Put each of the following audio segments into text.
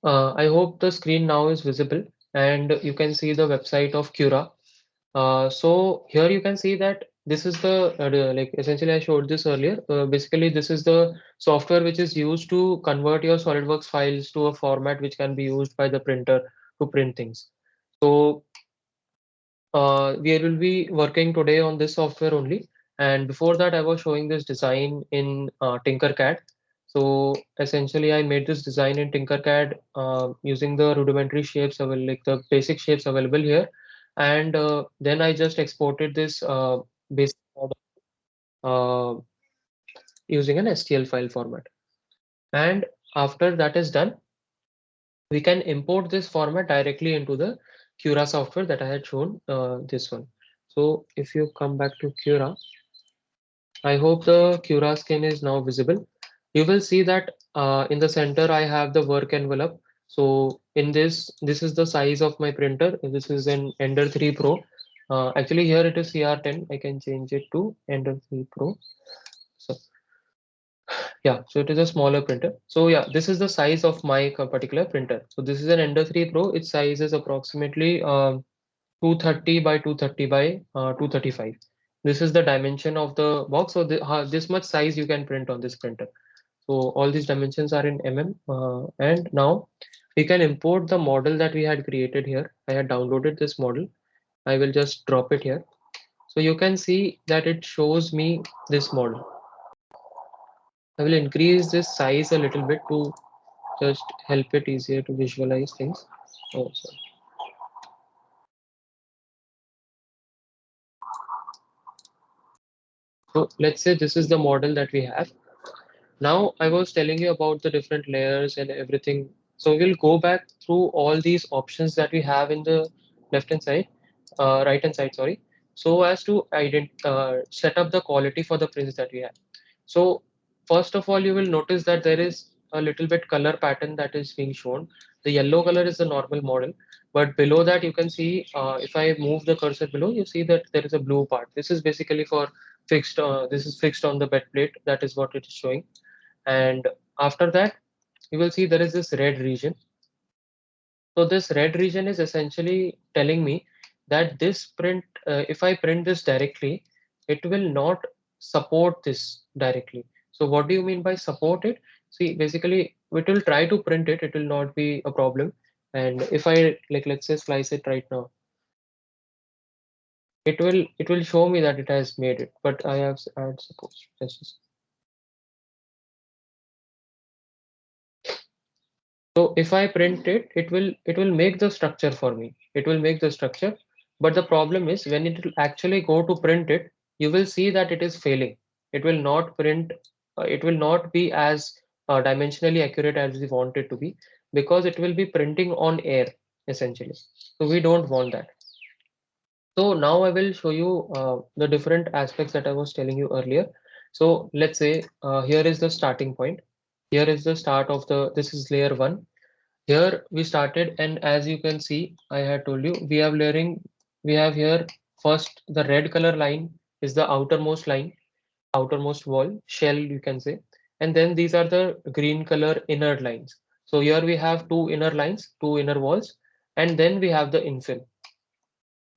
I hope the screen now is visible and you can see the website of Cura. So here you can see that this is like essentially I showed this earlier. Basically, this is the software which is used to convert your SolidWorks files to a format which can be used by the printer to print things. So we will be working today on this software only. And before that, I was showing this design in Tinkercad. So essentially, I made this design in Tinkercad using the rudimentary shapes available, like the basic shapes available here. And then I just exported this basic model uh, using an STL file format. And after that is done, we can import this format directly into the Cura software that I had shown this one. So if you come back to Cura, I hope the Cura skin is now visible. You will see that in the center I have the work envelope. So in this is the size of my printer. This is an Ender 3 Pro. Actually here it is CR10. I can change it to Ender 3 Pro. So yeah, so it is a smaller printer. So yeah, this is the size of my particular printer. So this is an Ender 3 Pro. Its size is approximately 230 by 230 by 235. This is the dimension of the box. So this much size you can print on this printer. So all these dimensions are in and now we can import the model that we had created here. I had downloaded this model. I will just drop it here. So you can see that it shows me this model. I will increase this size a little bit to just help it easier to visualize things. Oh, sorry. So let's say this is the model that we have. Now I was telling you about the different layers and everything. So we'll go back through all these options that we have in the left hand side, right hand side, sorry. So as to set up the quality for the prints that we have. So first of all, you will notice that there is a little bit color pattern that is being shown. The yellow color is the normal model, but below that you can see, if I move the cursor below, you see that there is a blue part. This is basically for fixed, this is fixed on the bed plate. That is what it is showing. And after that, you will see there is this red region. So this red region is essentially telling me that this print, if I print this directly, it will not support this directly. So what do you mean by support it? See, basically, it will try to print it. It will not be a problem. And if I like, let's say slice it right now, it will show me that it has made it. But I have add suppose just so if I print it, it will make the structure for me. It will make the structure. But the problem is when it will actually go to print it, you will see that it is failing. It will not print, it will not be as dimensionally accurate as we want it to be because it will be printing on air essentially. So we don't want that. So now I will show you the different aspects that I was telling you earlier. So let's say here is the starting point. Here is the start of this is layer one. Here we started, and as you can see, I had told you we have here first the red color line is the outermost line, outermost wall, shell you can say. And then these are the green color inner lines. So here we have two inner lines, two inner walls, and then we have the infill.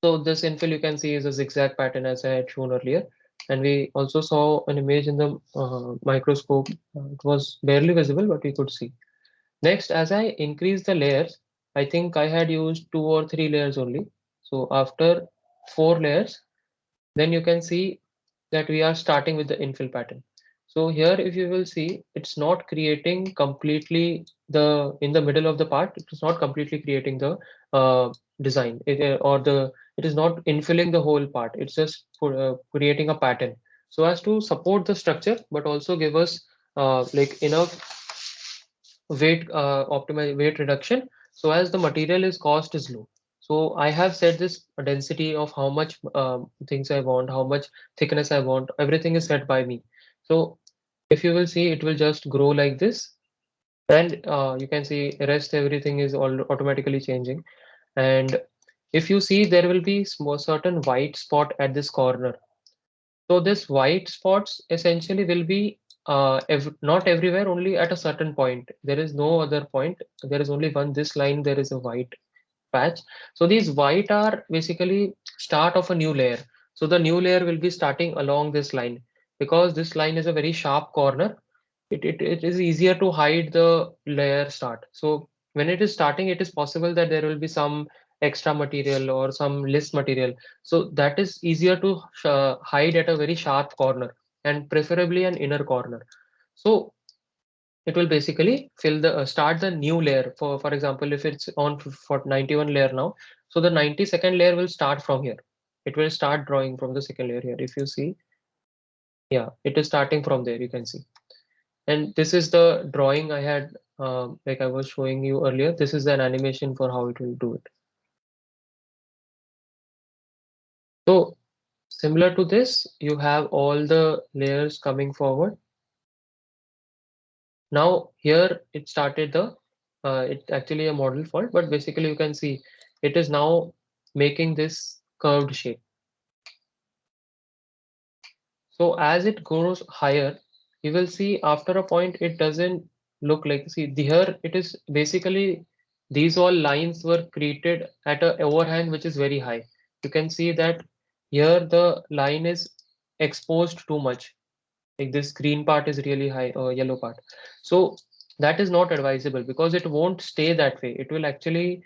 So this infill you can see is a zigzag pattern as I had shown earlier. And we also saw an image in the microscope. It was barely visible, but we could see. Next, as I increase the layers, I think I had used 2 or 3 layers only. So after 4 layers, then you can see that we are starting with the infill pattern. So here, if you will see, it's not creating completely in the middle of the part, it is not completely creating the design it is not infilling the whole part. It's just creating a pattern. So as to support the structure, but also give us like enough optimize weight reduction so as the material is cost is low. So I have set this density of how much things I want, how much thickness I want, everything is set by me. So if you will see, it will just grow like this, and you can see rest everything is all automatically changing. And if you see, there will be small certain white spot at this corner. So this white spots essentially will be not everywhere, only at a certain point. There is no other point. There is only one, this line, there is a white patch. So these white are basically start of a new layer. So the new layer will be starting along this line because this line is a very sharp corner. It is easier to hide the layer start. So when it is starting, it is possible that there will be some extra material or some less material. So that is easier to hide at a very sharp corner and preferably an inner corner. So it will basically fill the start the new layer. For example, if it's on for 91 layer now, so the 92nd layer will start from here. It will start drawing from the second layer here. If you see, yeah, it is starting from there, you can see. And this is the drawing I had, like I was showing you earlier. This is an animation for how it will do it. So similar to this, you have all the layers coming forward. Now here it started the, it's actually a model fault, but basically you can see it is now making this curved shape. So as it goes higher, you will see after a point it doesn't look like, see here it is basically these all lines were created at a overhang which is very high. You can see that here the line is exposed too much. Like this green part is really high, yellow part. So that is not advisable because it won't stay that way. It will actually,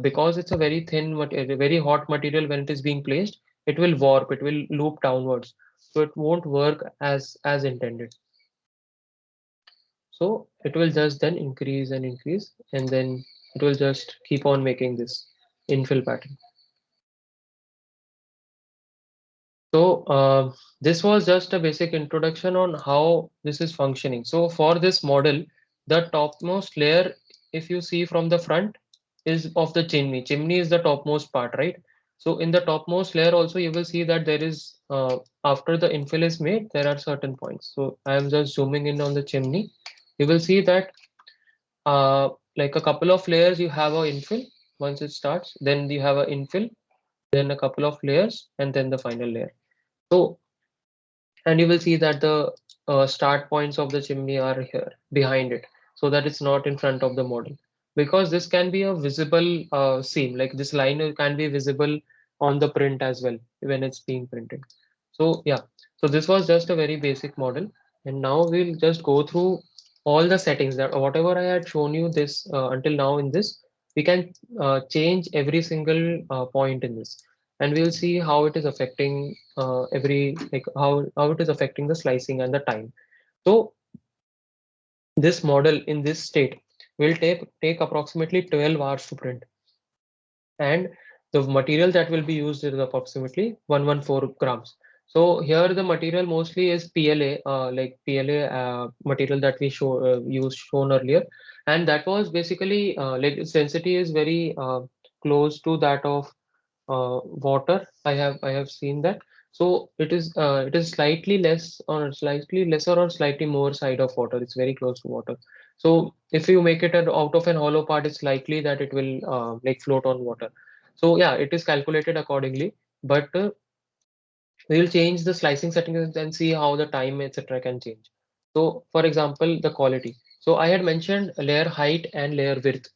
because it's a very thin, very hot material when it is being placed, it will warp, it will loop downwards. So it won't work as intended. So it will just then increase and increase, and then it will just keep on making this infill pattern. So this was just a basic introduction on how this is functioning. So for this model, the topmost layer, if you see from the front, is of the chimney. Chimney is the topmost part, right? So in the topmost layer also, you will see that there is, after the infill is made, there are certain points. So I am just zooming in on the chimney. You will see that like a couple of layers, you have a infill once it starts, then you have a infill, then a couple of layers, and then the final layer. So and you will see that the start points of the chimney are here behind it, so that it's not in front of the model, because this can be a visible seam, like this line can be visible on the print as well when it's being printed. So yeah, so this was just a very basic model, and now we'll just go through all the settings that whatever I had shown you this until now in this, we can change every single point in this, and we'll see how it is affecting every, like how it is affecting the slicing and the time. So this model in this state will take approximately 12 hours to print, and the material that will be used is approximately 114 grams. So here the material mostly is PLA, like PLA material that we used shown earlier, and that was basically like its density is very close to that of water. I have seen that. So it is slightly less or slightly lesser or slightly more side of water. It's very close to water. So if you make it out of an hollow part, it's likely that it will like float on water. So yeah, it is calculated accordingly. But we'll change the slicing settings and see how the time etc can change. So for example, the quality. So I had mentioned layer height and layer width,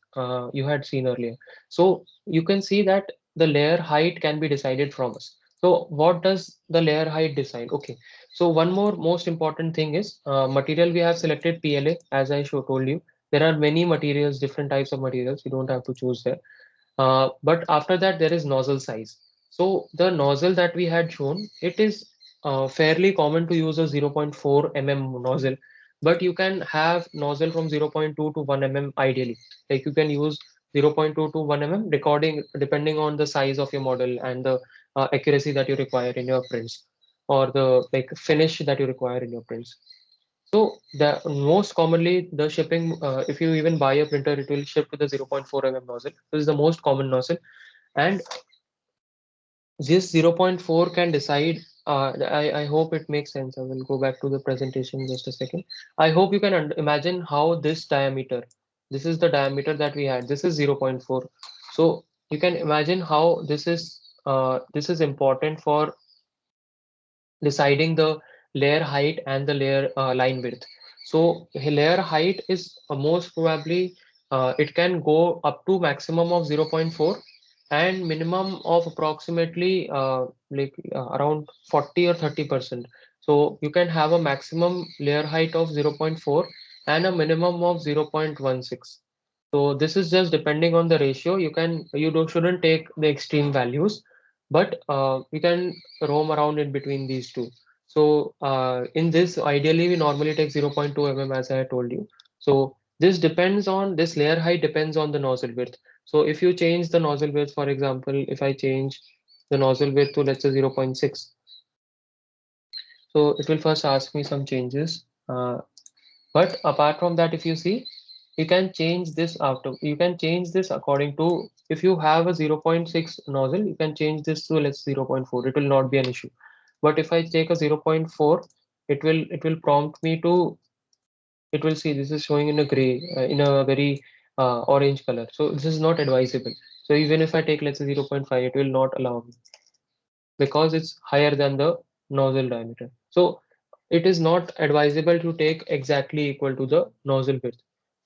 you had seen earlier. So you can see that the layer height can be decided from us. So what does the layer height decide? Okay, so one more most important thing is material. We have selected PLA, as I told you. There are many materials, different types of materials, you don't have to choose there. But after that, there is nozzle size. So the nozzle that we had shown, it is fairly common to use a 0.4 mm nozzle, but you can have nozzle from 0.2 to 1 mm ideally. Like you can use 0.2 to 1 mm depending on the size of your model and the accuracy that you require in your prints, or the like finish that you require in your prints. So the most commonly the shipping, if you even buy a printer, it will ship to the 0.4 mm nozzle. This is the most common nozzle, and this 0.4 can decide. I hope it makes sense. I will go back to the presentation in just a second. I hope you can imagine how this diameter. This is the diameter that we had. This is 0.4. So you can imagine how this is important for deciding the layer height and the layer line width. So layer height is most probably it can go up to maximum of 0.4 and minimum of approximately around 40 or 30%. So you can have a maximum layer height of 0.4 and a minimum of 0.16. So this is just depending on the ratio. You shouldn't take the extreme values, but you can roam around in between these two. So in this, ideally, we normally take 0.2 mm as I told you. So this layer height depends on the nozzle width. So if you change the nozzle width, for example, if I change the nozzle width to let's say 0.6, so it will first ask me some changes. But apart from that, if you see, you can change this you can change this according to, if you have a 0.6 nozzle, you can change this to let's 0.4. It will not be an issue. But if I take a 0.4, it will prompt me to, it will see this is showing in a gray, in a very orange color. So this is not advisable. So even if I take let's say 0.5, it will not allow me because it's higher than the nozzle diameter. So it is not advisable to take exactly equal to the nozzle width.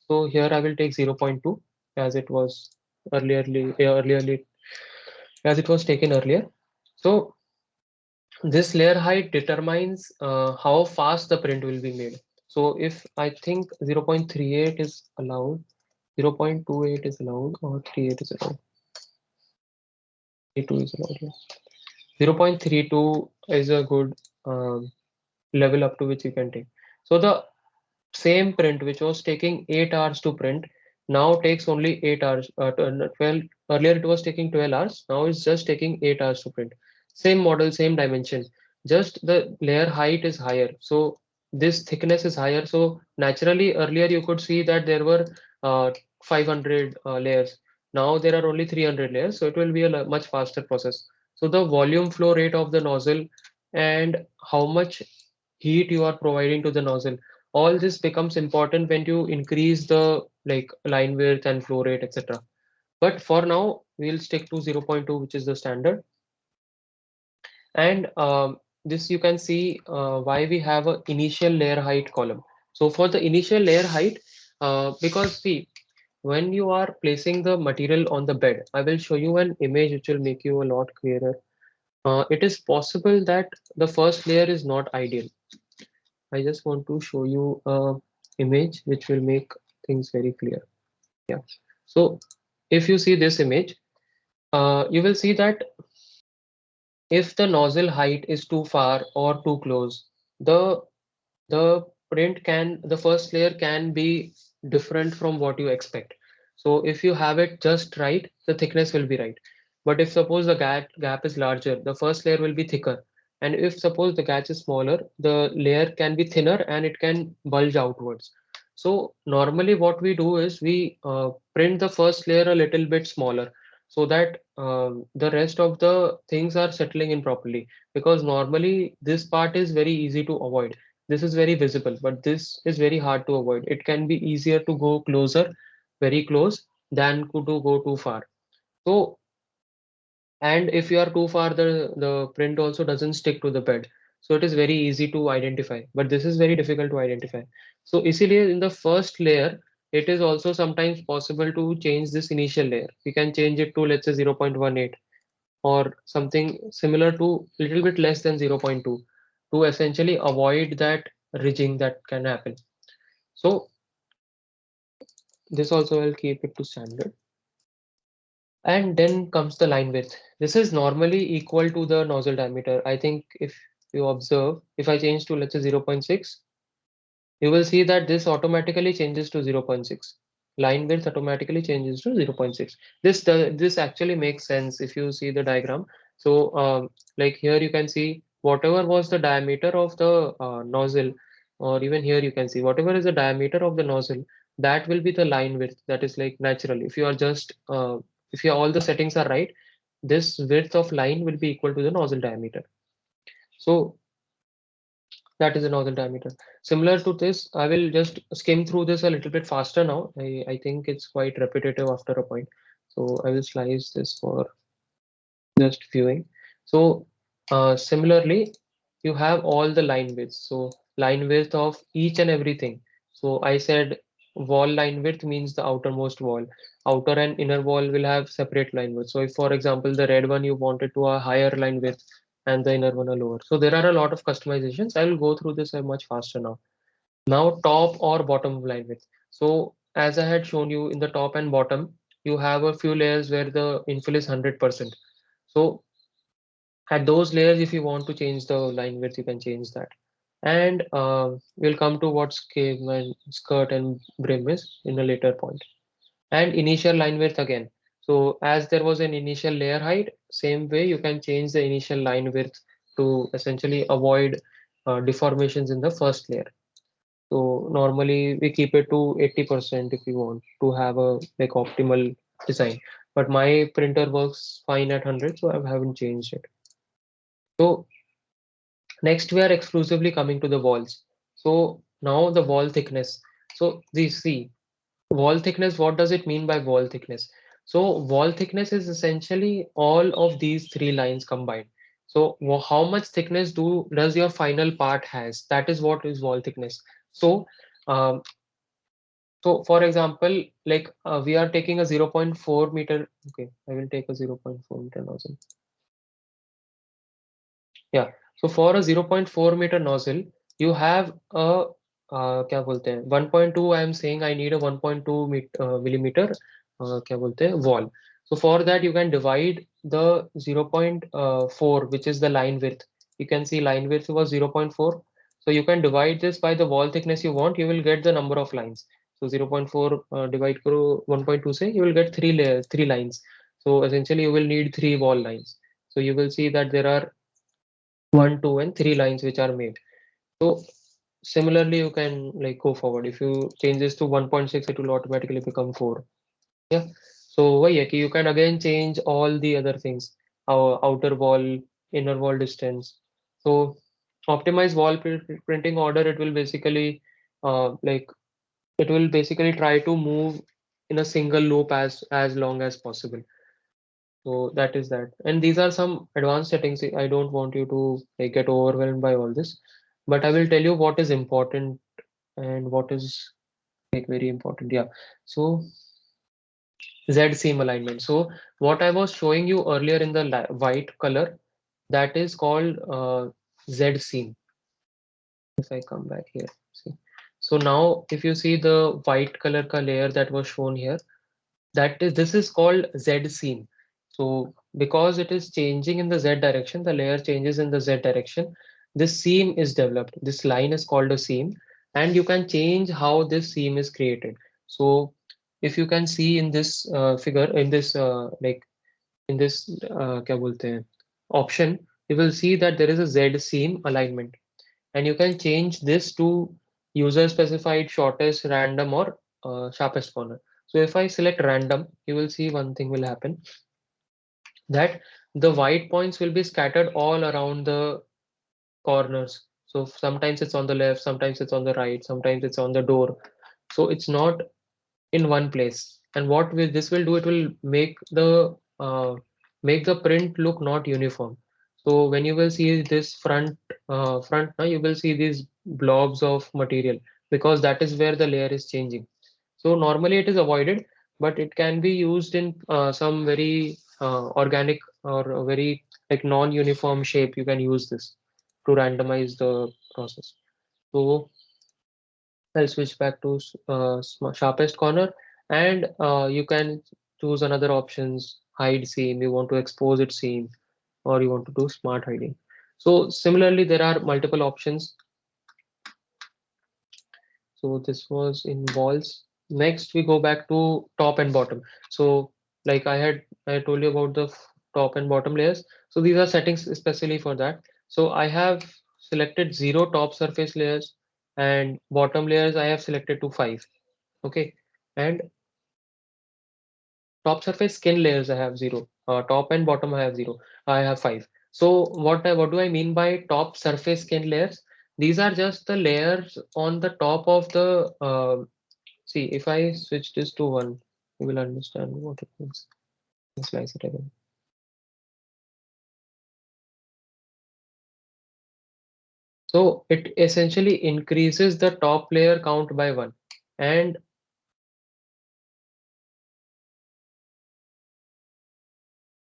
So here I will take 0.2 as it was earlierly as it was taken earlier. So this layer height determines how fast the print will be made. So if I think 0.38 is allowed, 0.28 is allowed, or 38 is allowed, 32 is allowed. Yes. 0.32 is a good level up to which you can take. So the same print which was taking 8 hours to print now takes only 8 hours. 12 earlier it was taking 12 hours. Now it's just taking 8 hours to print. Same model, same dimension. Just the layer height is higher. So this thickness is higher. So naturally earlier you could see that there were 500 layers. Now there are only 300 layers. So it will be a much faster process. So the volume flow rate of the nozzle and how much heat you are providing to the nozzle, all this becomes important when you increase the like line width and flow rate, etc. But for now we'll stick to 0.2, which is the standard. And this you can see why we have a initial layer height column. So for the initial layer height, because see, when you are placing the material on the bed, I will show you an image which will make you a lot clearer. It is possible that the first layer is not ideal. I just want to show you a image which will make things very clear. Yeah. So if you see this image, you will see that if the nozzle height is too far or too close, the the first layer can be different from what you expect. So if you have it just right, the thickness will be right. But if suppose the gap is larger, the first layer will be thicker. And if suppose the gap is smaller, the layer can be thinner and it can bulge outwards. So normally what we do is we print the first layer a little bit smaller so that the rest of the things are settling in properly, because normally this part is very easy to avoid. This is very visible, but this is very hard to avoid. It can be easier to go closer, very close, than to go too far. So, and if you are too far, the print also doesn't stick to the bed. So it is very easy to identify, but this is very difficult to identify. So इसीलिए in the first layer, it is also sometimes possible to change this initial layer. We can change it to let's say 0.18 or something similar to little bit less than 0.2 to essentially avoid that ridging that can happen. So this also will keep it to standard. And then comes the line width. This is normally equal to the nozzle diameter. I think if you observe, if I change to let's say 0.6, you will see that this automatically changes to 0.6. Line width automatically changes to 0.6. This actually makes sense if you see the diagram. So like here you can see whatever was the diameter of the nozzle, or even here you can see whatever is the diameter of the nozzle, that will be the line width. That is like natural. If you are just if you all the settings are right, this width of line will be equal to the nozzle diameter. So that is the nozzle diameter. Similar to this, I will just skim through this a little bit faster now. I think it's quite repetitive after a point. So I will slice this for just viewing. So similarly, you have all the line widths. So line width of each and everything. So I said wall line width means the outermost wall. Outer and inner wall will have separate line width. So if, for example, the red one you wanted to a higher line width and the inner one a lower. So there are a lot of customizations. I will go through this much faster now. Now top or bottom line width. So as I had shown you in the top and bottom, you have a few layers where the infill is 100%. So at those layers, if you want to change the line width, you can change that. And we'll come to what scale and skirt and brim is in a later point. And initial line width again. So as there was an initial layer height, same way you can change the initial line width to essentially avoid deformations in the first layer. So normally we keep it to 80% if you want to have a like optimal design. But my printer works fine at 100, so I haven't changed it. So next we are exclusively coming to the walls. So now the wall thickness. So these see wall thickness, what does it mean by wall thickness? So wall thickness is essentially all of these three lines combined. So how much thickness does your final part has? That is what is wall thickness. So um, so for example, like we are taking a 0.4 meter. Okay, I will take a 0.4 meter nozzle. Yeah. So for a 0.4 meter nozzle, you have a क्या बोलते हैं 1.2. I am saying I need a 1.2 millimeter क्या बोलते हैं wall. So for that you can divide the 0.4, which is the line width. You can see line width was 0.4. So you can divide this by the wall thickness you want. You will get the number of lines. So 0.4 divide करो 1.2 से, you will get three lines. So essentially you will need three wall lines. So you will see that there are 1, 2, and 3 lines which are made. So similarly, you can like go forward. If you change this to 1.6, it will automatically become 4. Yeah. So why you can again change all the other things, our outer wall, inner wall distance. So optimize wall printing order. It will basically like it will basically try to move in a single loop as long as possible. So that is that. And these are some advanced settings. I don't want you to like, get overwhelmed by all this, but I will tell you what is important and what is like very important. Yeah. So Z seam alignment. So what I was showing you earlier in the white color, that is called Z seam. If I come back here, see. So now if you see the white color ka layer that was shown here, this is called Z seam. So because it is changing in the Z direction, the layer changes in the Z direction, this seam is developed. This line is called a seam, and you can change how this seam is created. So if you can see in this figure, in this like in this क्या बोलते हैं, option, you will see that there is a Z seam alignment, and you can change this to user specified, shortest, random, or sharpest corner. So if I select random, you will see one thing will happen, that the white points will be scattered all around the corners. So sometimes it's on the left, sometimes it's on the right, sometimes it's on the door. So it's not in one place. And this will do, it will make the print look not uniform. So when you will see this front now, you will see these blobs of material, because that is where the layer is changing. So normally it is avoided, but it can be used in some very organic or a very like non-uniform shape. You can use this to randomize the process. So I'll switch back to sharpest corner, and you can choose another options, hide seam. You want to expose it seam, or you want to do smart hiding. So similarly, there are multiple options. So this was in walls. Next, we go back to top and bottom. So like I told you about the top and bottom layers. So these are settings especially for that. So I have selected 0 top surface layers, and bottom layers I have selected to 5. Okay. And top surface skin layers I have 0. Top and bottom I have 0. I have 5. So what do I mean by top surface skin layers? These are just the layers on the top of the see, if I switch this to 1, you will understand what it means. Slice it again. So it essentially increases the top layer count by 1. And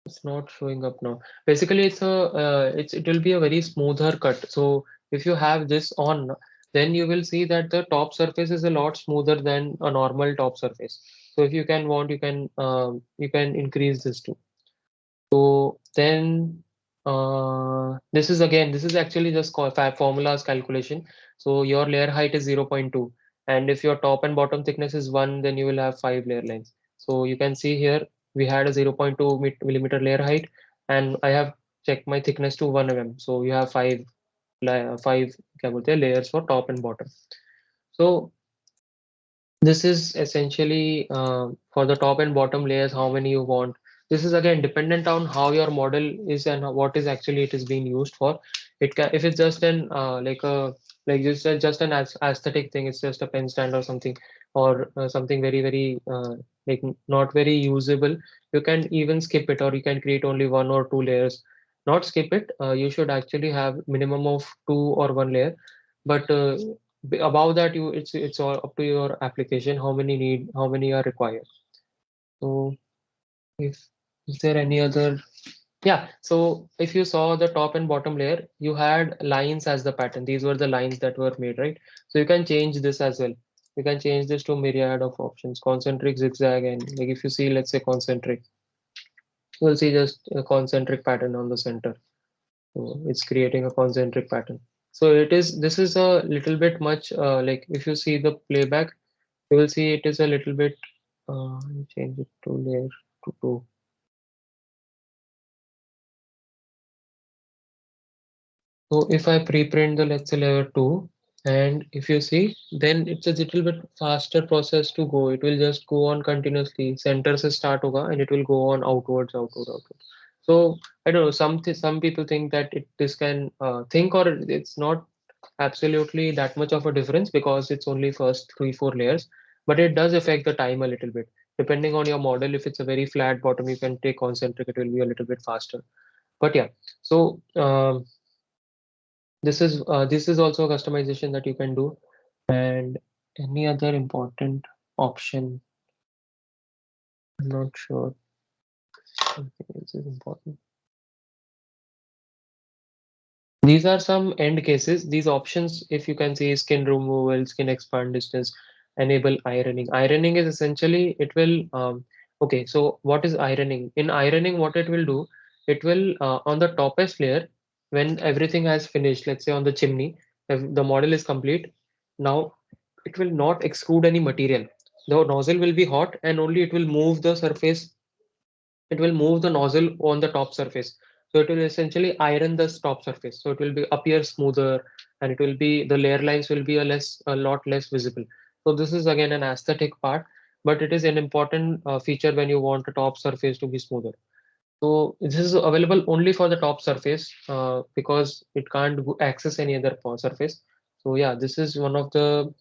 it's not showing up now. Basically, it will be a very smoother cut. So if you have this on, then you will see that the top surface is a lot smoother than a normal top surface. So if you can want, you can increase this too. So then this is actually just formulas calculation. So your layer height is 0.2, and if your top and bottom thickness is 1, then you will have 5 layer lines. So you can see here we had a 0.2 millimeter layer height, and I have checked my thickness to 1 mm. So you have 5 क्या बोलते हैं, layers for top and bottom. So this is essentially for the top and bottom layers, how many you want. This is again dependent on how your model is and what is actually it is being used for. It can, if it's just an like just an aesthetic thing, it's just a pen stand or something, or something very like not very usable. You can even skip it, or you can create only 1 or 2 layers. Not skip it. You should actually have minimum of 2 or 1 layer, but above that you it's all up to your application how many are required. So if is there any other, yeah, so if you saw the top and bottom layer, you had lines as the pattern. These were the lines that were made, right? So you can change this as well. You can change this to myriad of options, concentric, zigzag, and like if you see, let's say concentric, you'll see just a concentric pattern on the center. So it's creating a concentric pattern. So this is a little bit much, like if you see the playback, you will see it is a little bit, change it to layer to 2. So if I preprint the, let's say, layer 2, and if you see, then it's a little bit faster process to go. It will just go on continuously. Center se start hoga and it will go on outwards. So I don't know. Some people think that this can think, or it's not absolutely that much of a difference because it's only first 3 4 layers, but it does affect the time a little bit. Depending on your model, if it's a very flat bottom, you can take concentric. It will be a little bit faster. But yeah, so this is also a customization that you can do. And any other important option, I'm not sure. Something else is important. These are some end cases. These options, if you can see, skin removal, skin expand distance, enable ironing. Ironing is essentially, it will, okay, so what is ironing? In ironing, what it will do, it will, on the toppest layer, when everything has finished, let's say on the chimney, if the model is complete, now it will not extrude any material. The nozzle will be hot and only it will move the surface, it will move the nozzle on the top surface. So it will essentially iron the top surface. So it will be appear smoother, and it will be, the layer lines will be a lot less visible. So this is again an aesthetic part, but it is an important feature when you want the top surface to be smoother. So this is available only for the top surface because it can't access any other surface. So yeah, this is one of the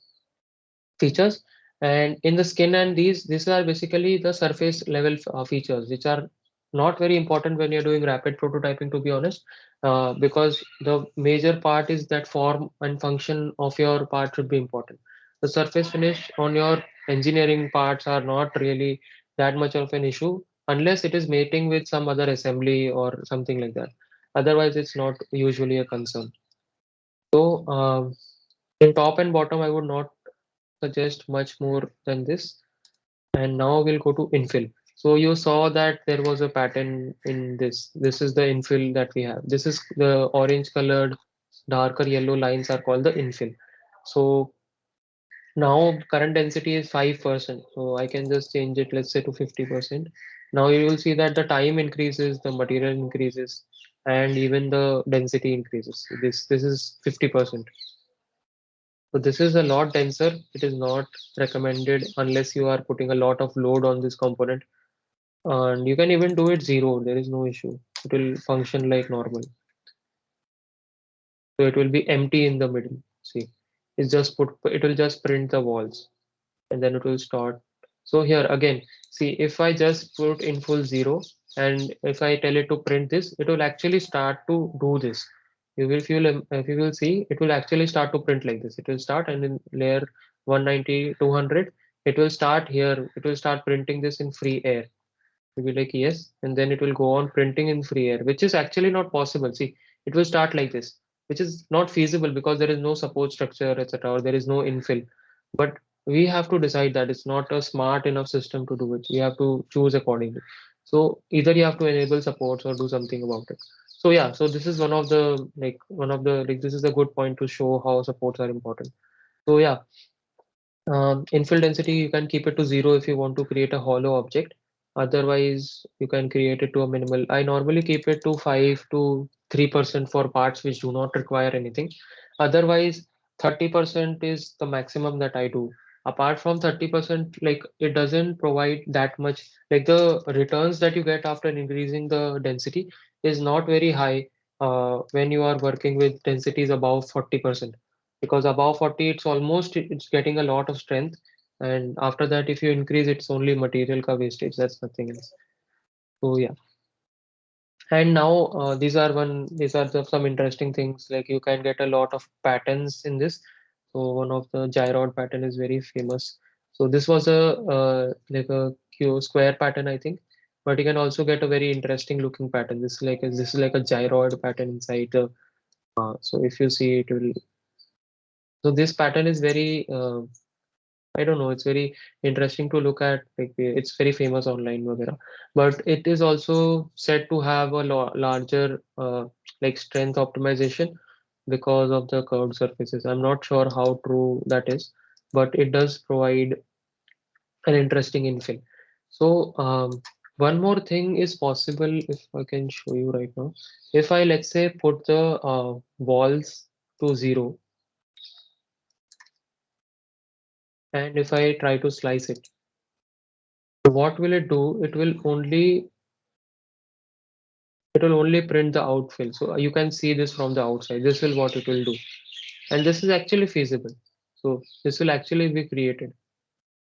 features. And in the skin, and these are basically the surface level features, which are not very important when you're doing rapid prototyping, to be honest, because the major part is that form and function of your part should be important. The surface finish on your engineering parts are not really that much of an issue unless it is mating with some other assembly or something like that. Otherwise it's not usually a concern. So in top and bottom I would not suggest much more than this. And now we'll go to infill. So you saw that there was a pattern in this. This is the infill that we have. This is the orange colored, darker yellow lines are called the infill. So now current density is 5%. So I can just change it, let's say, to 50%. Now you will see that the time increases, the material increases, and even the density increases. This is 50%. So this is a lot denser. It is not recommended unless you are putting a lot of load on this component. And you can even do it zero. There is no issue. It will function like normal. So it will be empty in the middle. See, it will just print the walls and then it will start. So here again, see, if I just put in full zero and if I tell it to print this, it will actually start to do this. if you will see, it will actually start to print like this. It will start, and in layer 190, 200, it will start here. It will start printing this in free air. You'll be like, yes, and then it will go on printing in free air, which is actually not possible. See, it will start like this, which is not feasible because there is no support structure, etc., or there is no infill. But we have to decide that it's not a smart enough system to do it. We have to choose accordingly. So either you have to enable supports or do something about it. So yeah, so this is one of the this is a good point to show how supports are important. So yeah, infill density, you can keep it to 0 if you want to create a hollow object. Otherwise, you can create it to a minimal. I normally keep it to 5 to 3% for parts which do not require anything. Otherwise, 30% is the maximum that I do. Apart from 30%, like it doesn't provide that much, like the returns that you get after increasing the density is not very high when you are working with densities above 40%, because above 40 it's getting a lot of strength, and after that if you increase it's only material ka wastage, that's nothing else. So yeah, and now these are some interesting things, like you can get a lot of patterns in this. So one of the gyroid pattern is very famous. So this was a like a Q square pattern, I think, but you can also get a very interesting looking pattern. This is like a gyroid pattern inside the so if you see it will, so this pattern is very I don't know, it's very interesting to look at. Like it's very famous online, वगैरह. But it is also said to have a larger like strength optimization because of the curved surfaces. I'm not sure how true that is, but it does provide an interesting infill. So one more thing is possible if I can show you right now. If I, let's say, put the walls to 0, and if I try to slice it, what will it do? It will only print the outfill. So you can see this from the outside. This will what it will do. And this is actually feasible. So this will actually be created.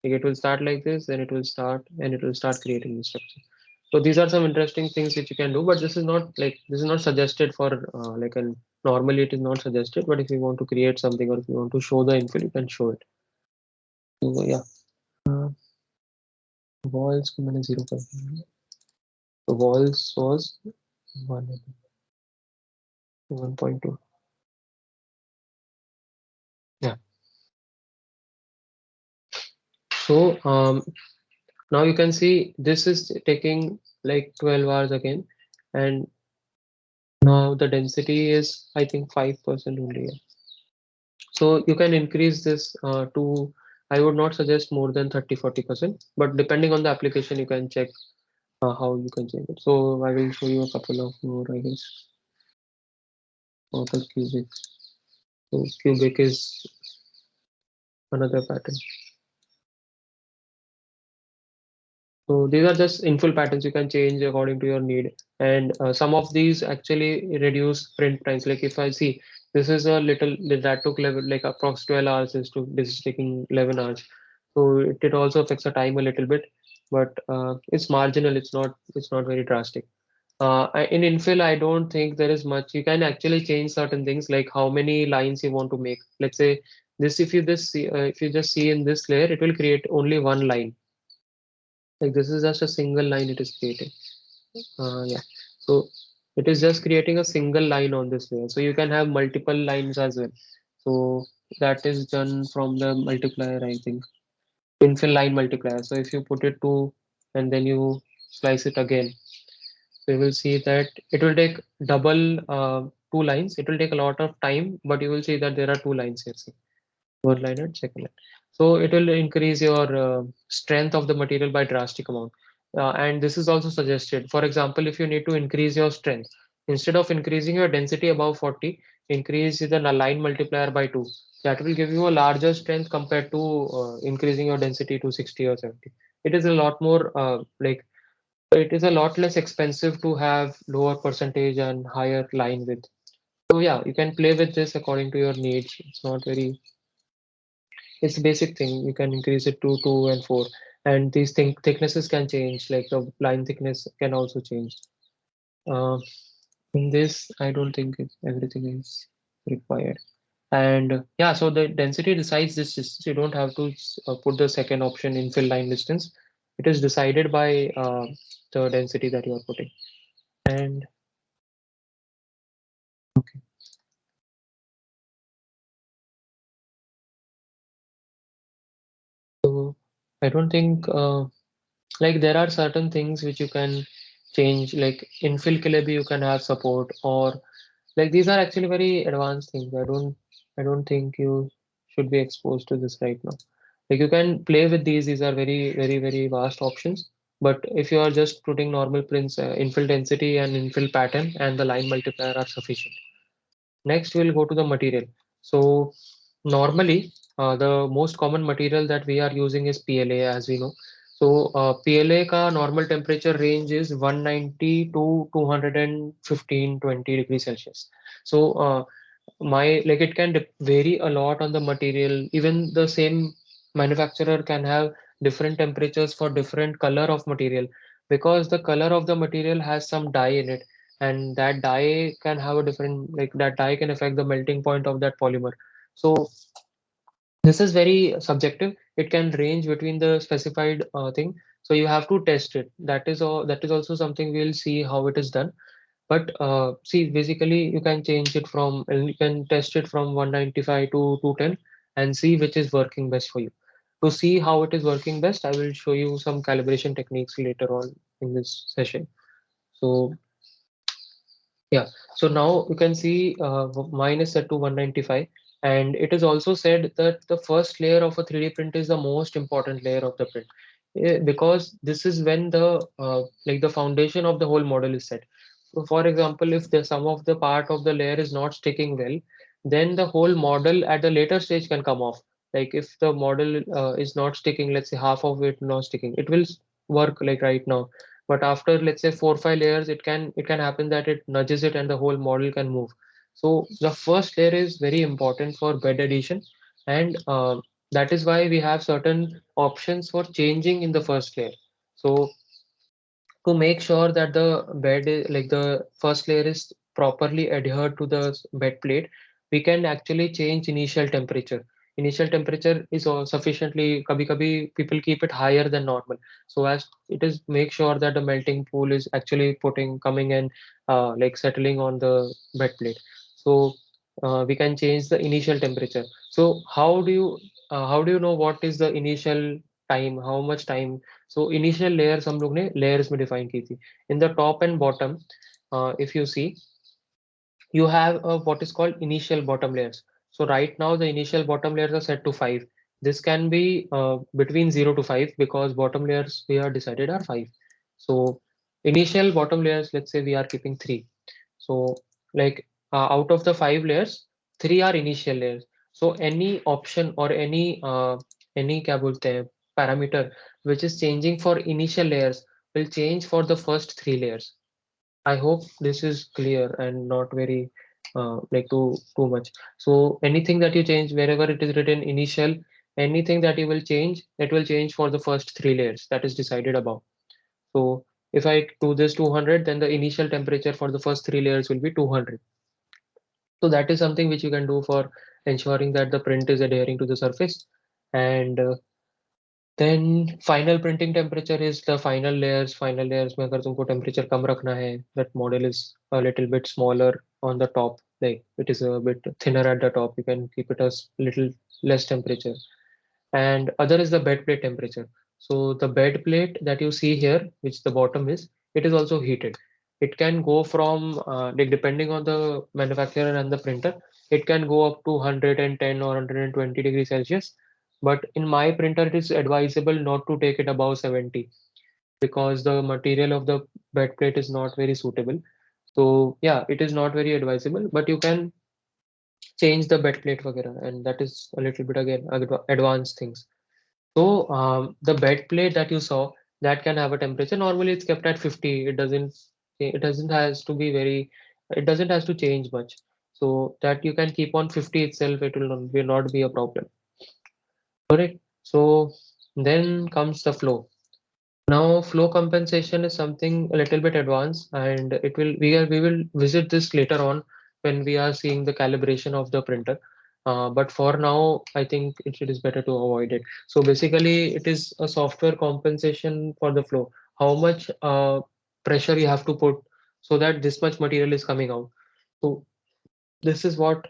Like it will start like this, then it will start and it will start creating the structure. So these are some interesting things which you can do, but this is not suggested for normally it is not suggested, but if you want to create something or if you want to show the infill, you can show it. So yeah. Uh, walls को मैंने 0 कर दिया. So walls was 1.2. Yeah. So now you can see this is taking like 12 hours again, and now the density is I think 5% only. Yeah. So you can increase this to, I would not suggest more than 30-40%, but depending on the application, you can check how you can change it. So I will show you a couple of more, I guess. Auto cubic. So cubic is another pattern. So these are just infill patterns you can change according to your need. And some of these actually reduce print times. Like if I see this is a little that took level like approx 12 hours this is taking 11 hours. So it also affects the time a little bit, but it's marginal. It's not very drastic. In infill, I don't think there is much. You can actually change certain things like how many lines you want to make. Let's say this, if you just see in this layer, it will create only one line. Like this is just a single line it is creating. Yeah. So it is just creating a single line on this layer. So you can have multiple lines as well. So that is done from the multiplier, I think. Infill line multiplier. So if you put it to and then you slice it again, so you will see that it will take double two lines. It will take a lot of time, but you will see that there are two lines here. See, one line and second line. So it will increase your strength of the material by drastic amount. And this is also suggested. For example, if you need to increase your strength, instead of increasing your density above 40, increase the line multiplier by 2. That will give you a larger strength compared to increasing your density to 60 or 70. It is a lot more it is a lot less expensive to have lower percentage and higher line width. So yeah, you can play with this according to your needs. It's not very, it's a basic thing. You can increase it to 2 and 4. And these thicknesses can change, like the line thickness can also change. Uh, In this, I don't think everything is required. And yeah, so the density decides this distance. You don't have to put the second option infill line distance. It is decided by the density that you are putting. And okay, so I don't think like there are certain things which you can change, like infill Kilebi you can have support, or like these are actually very advanced things. I don't think you should be exposed to this right now. Like you can play with these are very, very, very vast options. But if you are just putting normal prints, infill density and infill pattern and the line multiplier are sufficient. Next, we'll go to the material. So normally, the most common material that we are using is PLA, as we know. So PLA ka normal temperature range is 190 to 215, 20 degrees Celsius. So my like it can vary a lot on the material. Even the same manufacturer can have different temperatures for different color of material, because the color of the material has some dye in it, and that dye can have a different, like that dye can affect the melting point of that polymer. So this is very subjective. It can range between the specified thing. So you have to test it. That is all. That is also something we'll see how it is done. But see, basically, you can change it from, and you can test it from 195 to 210 and see which is working best for you. To see how it is working best, I will show you some calibration techniques later on in this session. So yeah, so now you can see mine is set to 195, and it is also said that the first layer of a 3D print is the most important layer of the print. Because this is when the like the foundation of the whole model is set. So for example, if the some of the part of the layer is not sticking well, then the whole model at the later stage can come off. Like if the model is not sticking, let's say half of it not sticking, it will work like right now, but after let's say 4 or 5 layers, it can happen that it nudges it and the whole model can move. So the first layer is very important for bed addition, and that is why we have certain options for changing in the first layer. So to make sure that the bed is, like the first layer is properly adhered to the bed plate, we can actually change initial temperature. Initial temperature is sufficiently, kabhi people keep it higher than normal, so as it is make sure that the melting pool is actually putting coming and like settling on the bed plate. So we can change the initial temperature. So how do you know what is the initial time, how much time? So initial layers हम लोग ने layers में define की थी. In the top and bottom, if you see, you have what is called initial bottom layers. So right now the initial bottom layers are set to 5. This can be between 0 to 5 because bottom layers we are decided are 5. So initial bottom layers, let's say we are keeping 3. So like out of the 5 layers, 3 are initial layers. So any option or any क्या बोलते हैं parameter which is changing for initial layers will change for the first 3 layers. I hope this is clear and not very like too much. So anything that you change wherever it is written initial, anything that you will change, it will change for the first 3 layers that is decided above. So if I do this 200, then the initial temperature for the first 3 layers will be 200. So that is something which you can do for ensuring that the print is adhering to the surface. And then final printing temperature is the final layers. Final layers में अगर तुमको temperature कम रखना है, that model is a little bit smaller on the top, like it is a bit thinner at the top. You can keep it as little less temperature. And other is the bed plate temperature. So the bed plate that you see here, which the bottom is, it is also heated. It can go from like depending on the manufacturer and the printer, it can go up to 110 or 120 degrees Celsius. But in my printer, it is advisable not to take it above 70 because the material of the bed plate is not very suitable. So yeah, it is not very advisable, but you can change the bed plate वगैरह, and that is a little bit again advanced things. So the bed plate that you saw, that can have a temperature. Normally it's kept at 50. It doesn't has to be very, it doesn't has to change much. So that you can keep on 50 itself, it will not be a problem. Correct. So then comes the flow. Now flow compensation is something a little bit advanced, and we will visit this later on when we are seeing the calibration of the printer. But for now, I think it is better to avoid it. So basically, it is a software compensation for the flow. How much pressure you have to put so that this much material is coming out. So this is what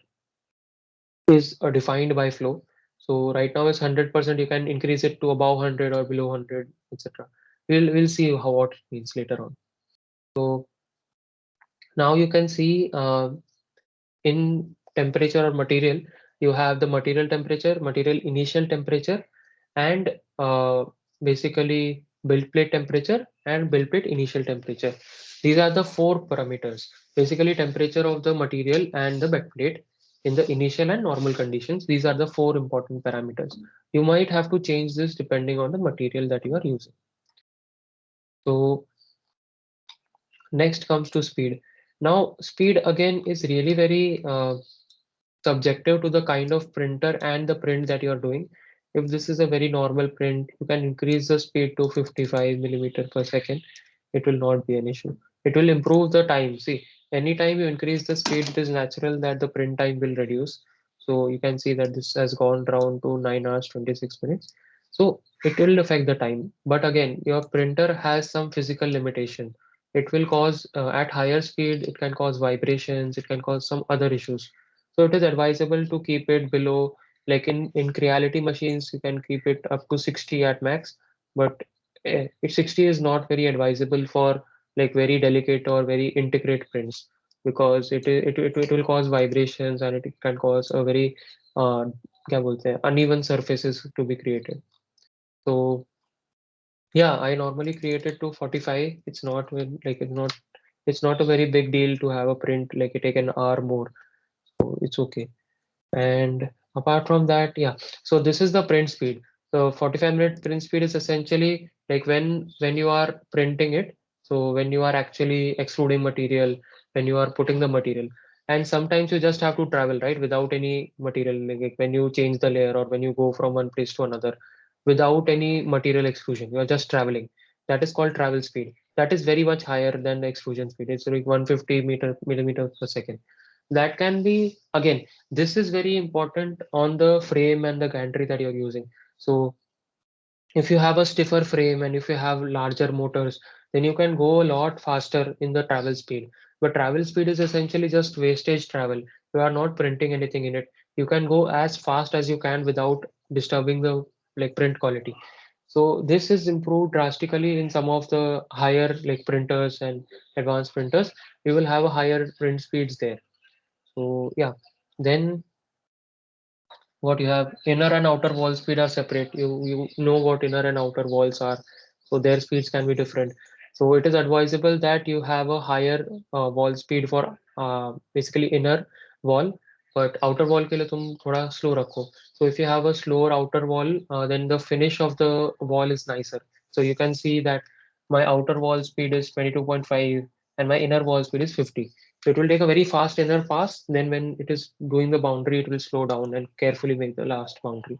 is defined by flow. So right now it's 100%. You can increase it to above 100 or below 100, etc. We'll see how what it means later on. So now you can see in temperature or material, you have the material temperature, material initial temperature, and basically build plate temperature and build plate initial temperature. These are the four parameters. Basically temperature of the material and the bed plate in the initial and normal conditions. These are the four important parameters. You might have to change this depending on the material that you are using. So next comes to speed. Now speed again is really very subjective to the kind of printer and the print that you are doing. If this is a very normal print, you can increase the speed to 55 millimeter per second. It will not be an issue. It will improve the time. See, anytime you increase the speed, it is natural that the print time will reduce. So you can see that this has gone down to 9 hours 26 minutes. So it will affect the time. But again, your printer has some physical limitation. It will cause at higher speed, it can cause vibrations, it can cause some other issues. So it is advisable to keep it below, like in Creality machines, you can keep it up to 60 at max, but 60 is not very advisable for like very delicate or very intricate prints because it will cause vibrations and it can cause a very क्या बोलते हैं uneven surfaces to be created. So yeah, I normally create it to 45. It's not like it's not a very big deal to have a print like it take an hour more, so it's okay. And apart from that, yeah, so this is the print speed. So 45-minute print speed is essentially like when you are printing it. So when you are actually extruding material, when you are putting the material, and sometimes you just have to travel, right, without any material, like when you change the layer or when you go from one place to another without any material extrusion, you are just traveling. That is called travel speed. That is very much higher than the extrusion speed. It's like 150 millimeter per second. That can be, again, this is very important on the frame and the gantry that you're using. So if you have a stiffer frame and if you have larger motors, then you can go a lot faster in the travel speed. But travel speed is essentially just wastage travel. You are not printing anything in it. You can go as fast as you can without disturbing the like print quality. So this is improved drastically in some of the higher like printers and advanced printers. You will have a higher print speeds there. So yeah, then what you have, inner and outer wall speed are separate. You know what inner and outer walls are, so their speeds can be different. So it is advisable that you have a higher wall speed for basically inner wall, but outer wall के लिए तुम थोड़ा slow रखो. So if you have a slower outer wall, then the finish of the wall is nicer. So you can see that my outer wall speed is 22.5 and my inner wall speed is 50. So it will take a very fast inner pass. Then when it is doing the boundary, it will slow down and carefully make the last boundary.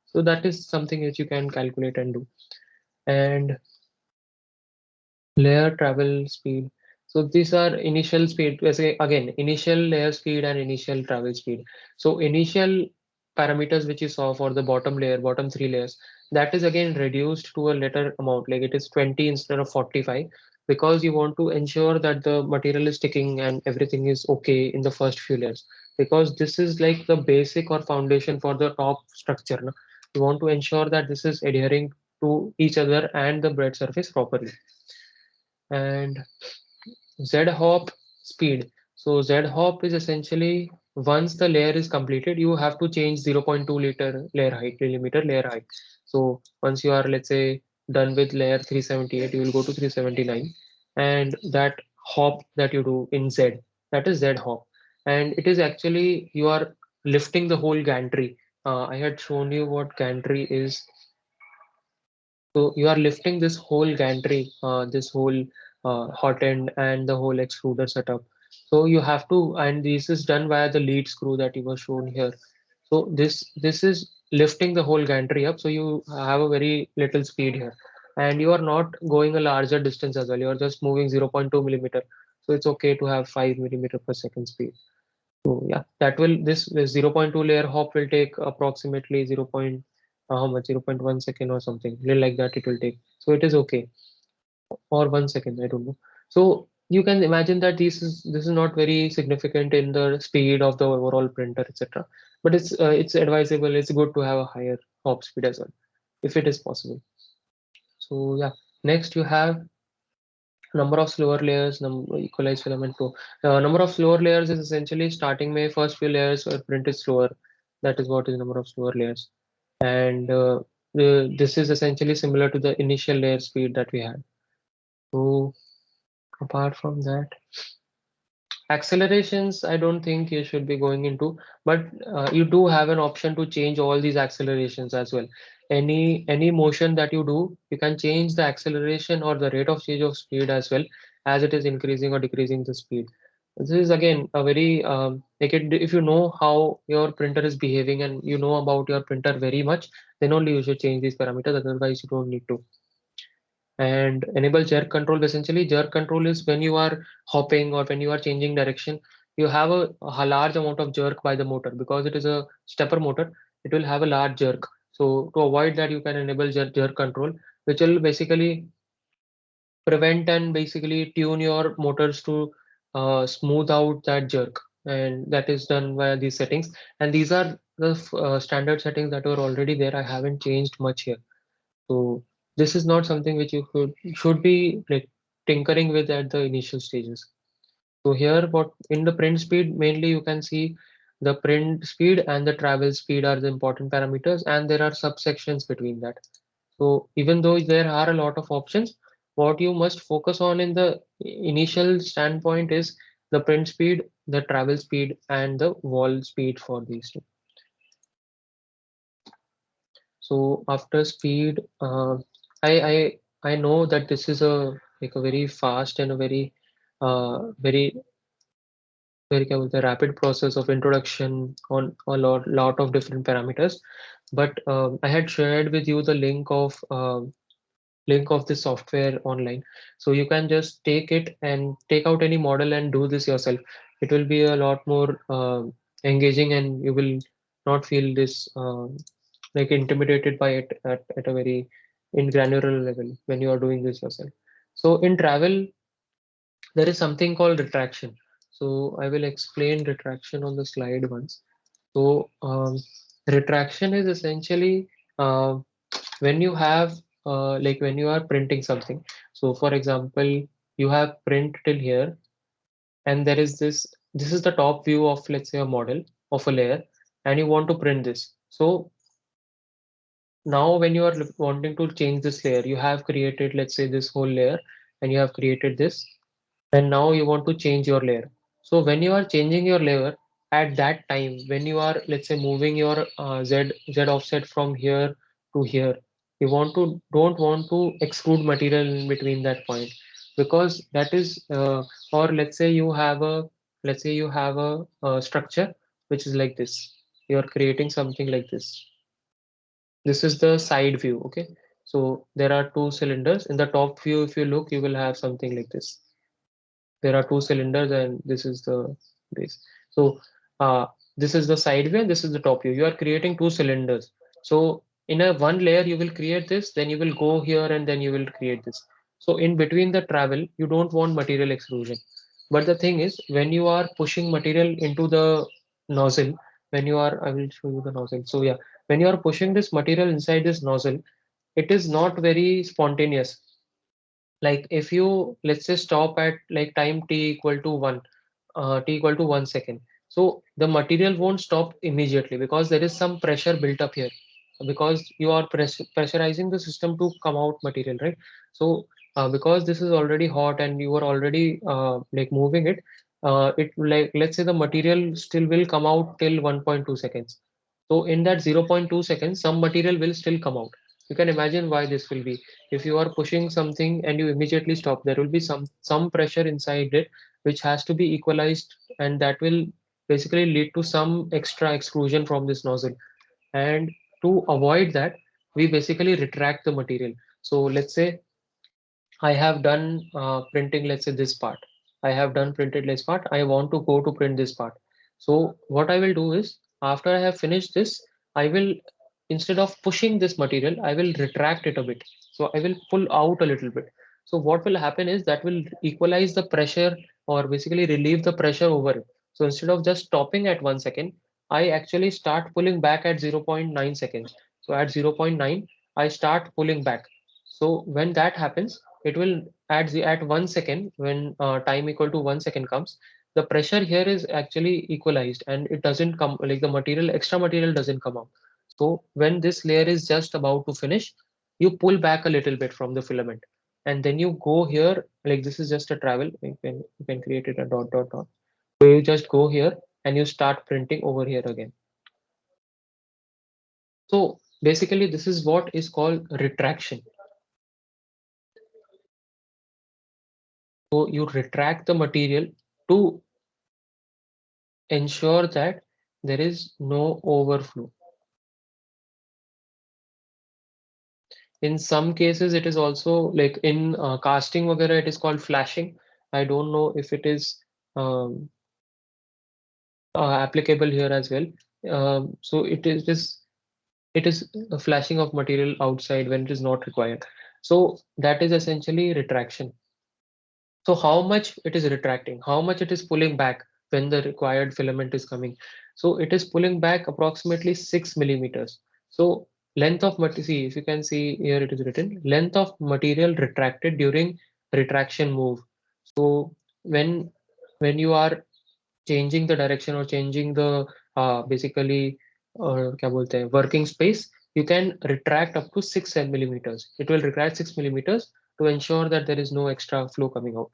So that is something which you can calculate and do. And layer travel speed. So these are initial speed. Again, initial layer speed and initial travel speed. So initial parameters which you saw for the bottom layer, bottom three layers, that is again reduced to a later amount, like it is 20 instead of 45, because you want to ensure that the material is sticking and everything is okay in the first few layers. Because this is like the basic or foundation for the top structure. No? You want to ensure that this is adhering to each other and the bread surface properly. And Z-hop speed. So Z-hop is essentially once the layer is completed, you have to change 0.2 liter layer height, millimeter layer height. So once you are, let's say, done with layer 378, you will go to 379. And that hop that you do in Z, that is Z-hop. And it is actually, you are lifting the whole gantry. I had shown you what gantry is. So you are lifting this whole gantry, this whole hot end and the whole extruder setup. So you have to, and this is done via the lead screw that you were shown here. So this is lifting the whole gantry up. So you have a very little speed here. and you are not going a larger distance as well. You are just moving 0.2 millimeter. So it's okay to have 5 millimeter per second speed. So yeah, that will this 0.2 layer hop will take approximately 0. How much 0.1 second or something little like that it will take. So it is okay, or 1 second, I don't know. So you can imagine that this is not very significant in the speed of the overall printer, etc. But it's advisable. It's good to have a higher hop speed as well, if it is possible. So yeah, next you have number of slower layers, equalize filament flow. Number of slower layers is essentially starting my first few layers where print is slower. That is what is number of slower layers. And this is essentially similar to the initial layer speed that we had. So apart from that, accelerations, I don't think you should be going into, but you do have an option to change all these accelerations as well. Any motion that you do, you can change the acceleration or the rate of change of speed as well as it is increasing or decreasing the speed. This is again a very if you know how your printer is behaving and you know about your printer very much, then only you should change these parameters. Otherwise, you don't need to. And enable jerk control. Essentially, jerk control is when you are hopping or when you are changing direction, you have a large amount of jerk by the motor because it is a stepper motor. It will have a large jerk. So to avoid that, you can enable jerk control, which will basically prevent and basically tune your motors to smooth out that jerk. And that is done via these settings. And these are the standard settings that were already there. I haven't changed much here. So this is not something which you should be like tinkering with at the initial stages. So here, what in the print speed, mainly you can see the print speed and the travel speed are the important parameters, and there are subsections between that. So even though there are a lot of options, what you must focus on in the initial standpoint is the print speed, the travel speed, and the wall speed for these two. So after speed, I know that this is a like a very fast and a very क्या बोलते हैं, rapid process of introduction on a lot of different parameters. But I had shared with you the link of this software online, so you can just take it and take out any model and do this yourself. It will be a lot more engaging, and you will not feel this like intimidated by it at a very in granular level when you are doing this yourself. So in travel, there is something called retraction. So I will explain retraction on the slide once. So retraction is essentially uh, when you have like when you are printing something. So for example, you have print till here, and there is this is the top view of, let's say, a model of a layer, and you want to print this. So now when you are wanting to change this layer, you have created, let's say, this whole layer, and you have created this, and now you want to change your layer. So when you are changing your layer, at that time when you are, let's say, moving your z offset from here to here, you don't want to extrude material in between that point, because that is or let's say you have a structure which is like this. You are creating something like this. This is the side view. Okay, so there are two cylinders in the top view. If you look, you will have something like this. There are two cylinders, and this is the base. So this is the side view and this is the top view. You are creating two cylinders. So in a one layer you will create this, then you will go here, and then you will create this. So in between the travel, you don't want material extrusion. But the thing is, when you are pushing material into the nozzle, when you are, I will show you the nozzle. So yeah, when you are pushing this material inside this nozzle, it is not very spontaneous. Like if you, let's say, stop at like time t equal to 1, t equal to 1 second, so the material won't stop immediately because there is some pressure built up here, because you are pressurizing the system to come out material, right? So because this is already hot and you are already like moving it, it like, let's say, the material still will come out till 1.2 seconds. So in that 0.2 seconds, some material will still come out. You can imagine why this will be. If you are pushing something and you immediately stop, there will be some pressure inside it which has to be equalized, and that will basically lead to some extra extrusion from this nozzle. And to avoid that, we basically retract the material. So let's say I have done printing, let's say this part. I have done printed this part. I want to go to print this part. So what I will do is after I have finished this, I will, instead of pushing this material, I will retract it a bit. So I will pull out a little bit. So what will happen is that will equalize the pressure or basically relieve the pressure over it. So instead of just stopping at 1 second, I actually start pulling back at 0.9 seconds. So at 0.9, I start pulling back. So when that happens, it will at 1 second when time equal to 1 second comes, the pressure here is actually equalized and it doesn't come like the material extra material doesn't come out. So when this layer is just about to finish, you pull back a little bit from the filament and then you go here, like this is just a travel, you can create it a dot dot dot. So you just go here and you start printing over here again. So basically this is what is called retraction. So you retract the material to ensure that there is no overflow. In some cases, it is also like in casting वगैरह, it is called flashing. I don't know if it is um, applicable here as well. So it is a flashing of material outside when it is not required. So that is essentially retraction. So how much it is retracting, how much it is pulling back when the required filament is coming. So it is pulling back approximately 6 millimeters. So length of material, see if you can see here it is written length of material retracted during retraction move. So when when you are changing the direction or changing the basically क्या बोलते हैं working space, you can retract up to 6 millimeters. It will retract 6 millimeters to ensure that there is no extra flow coming out.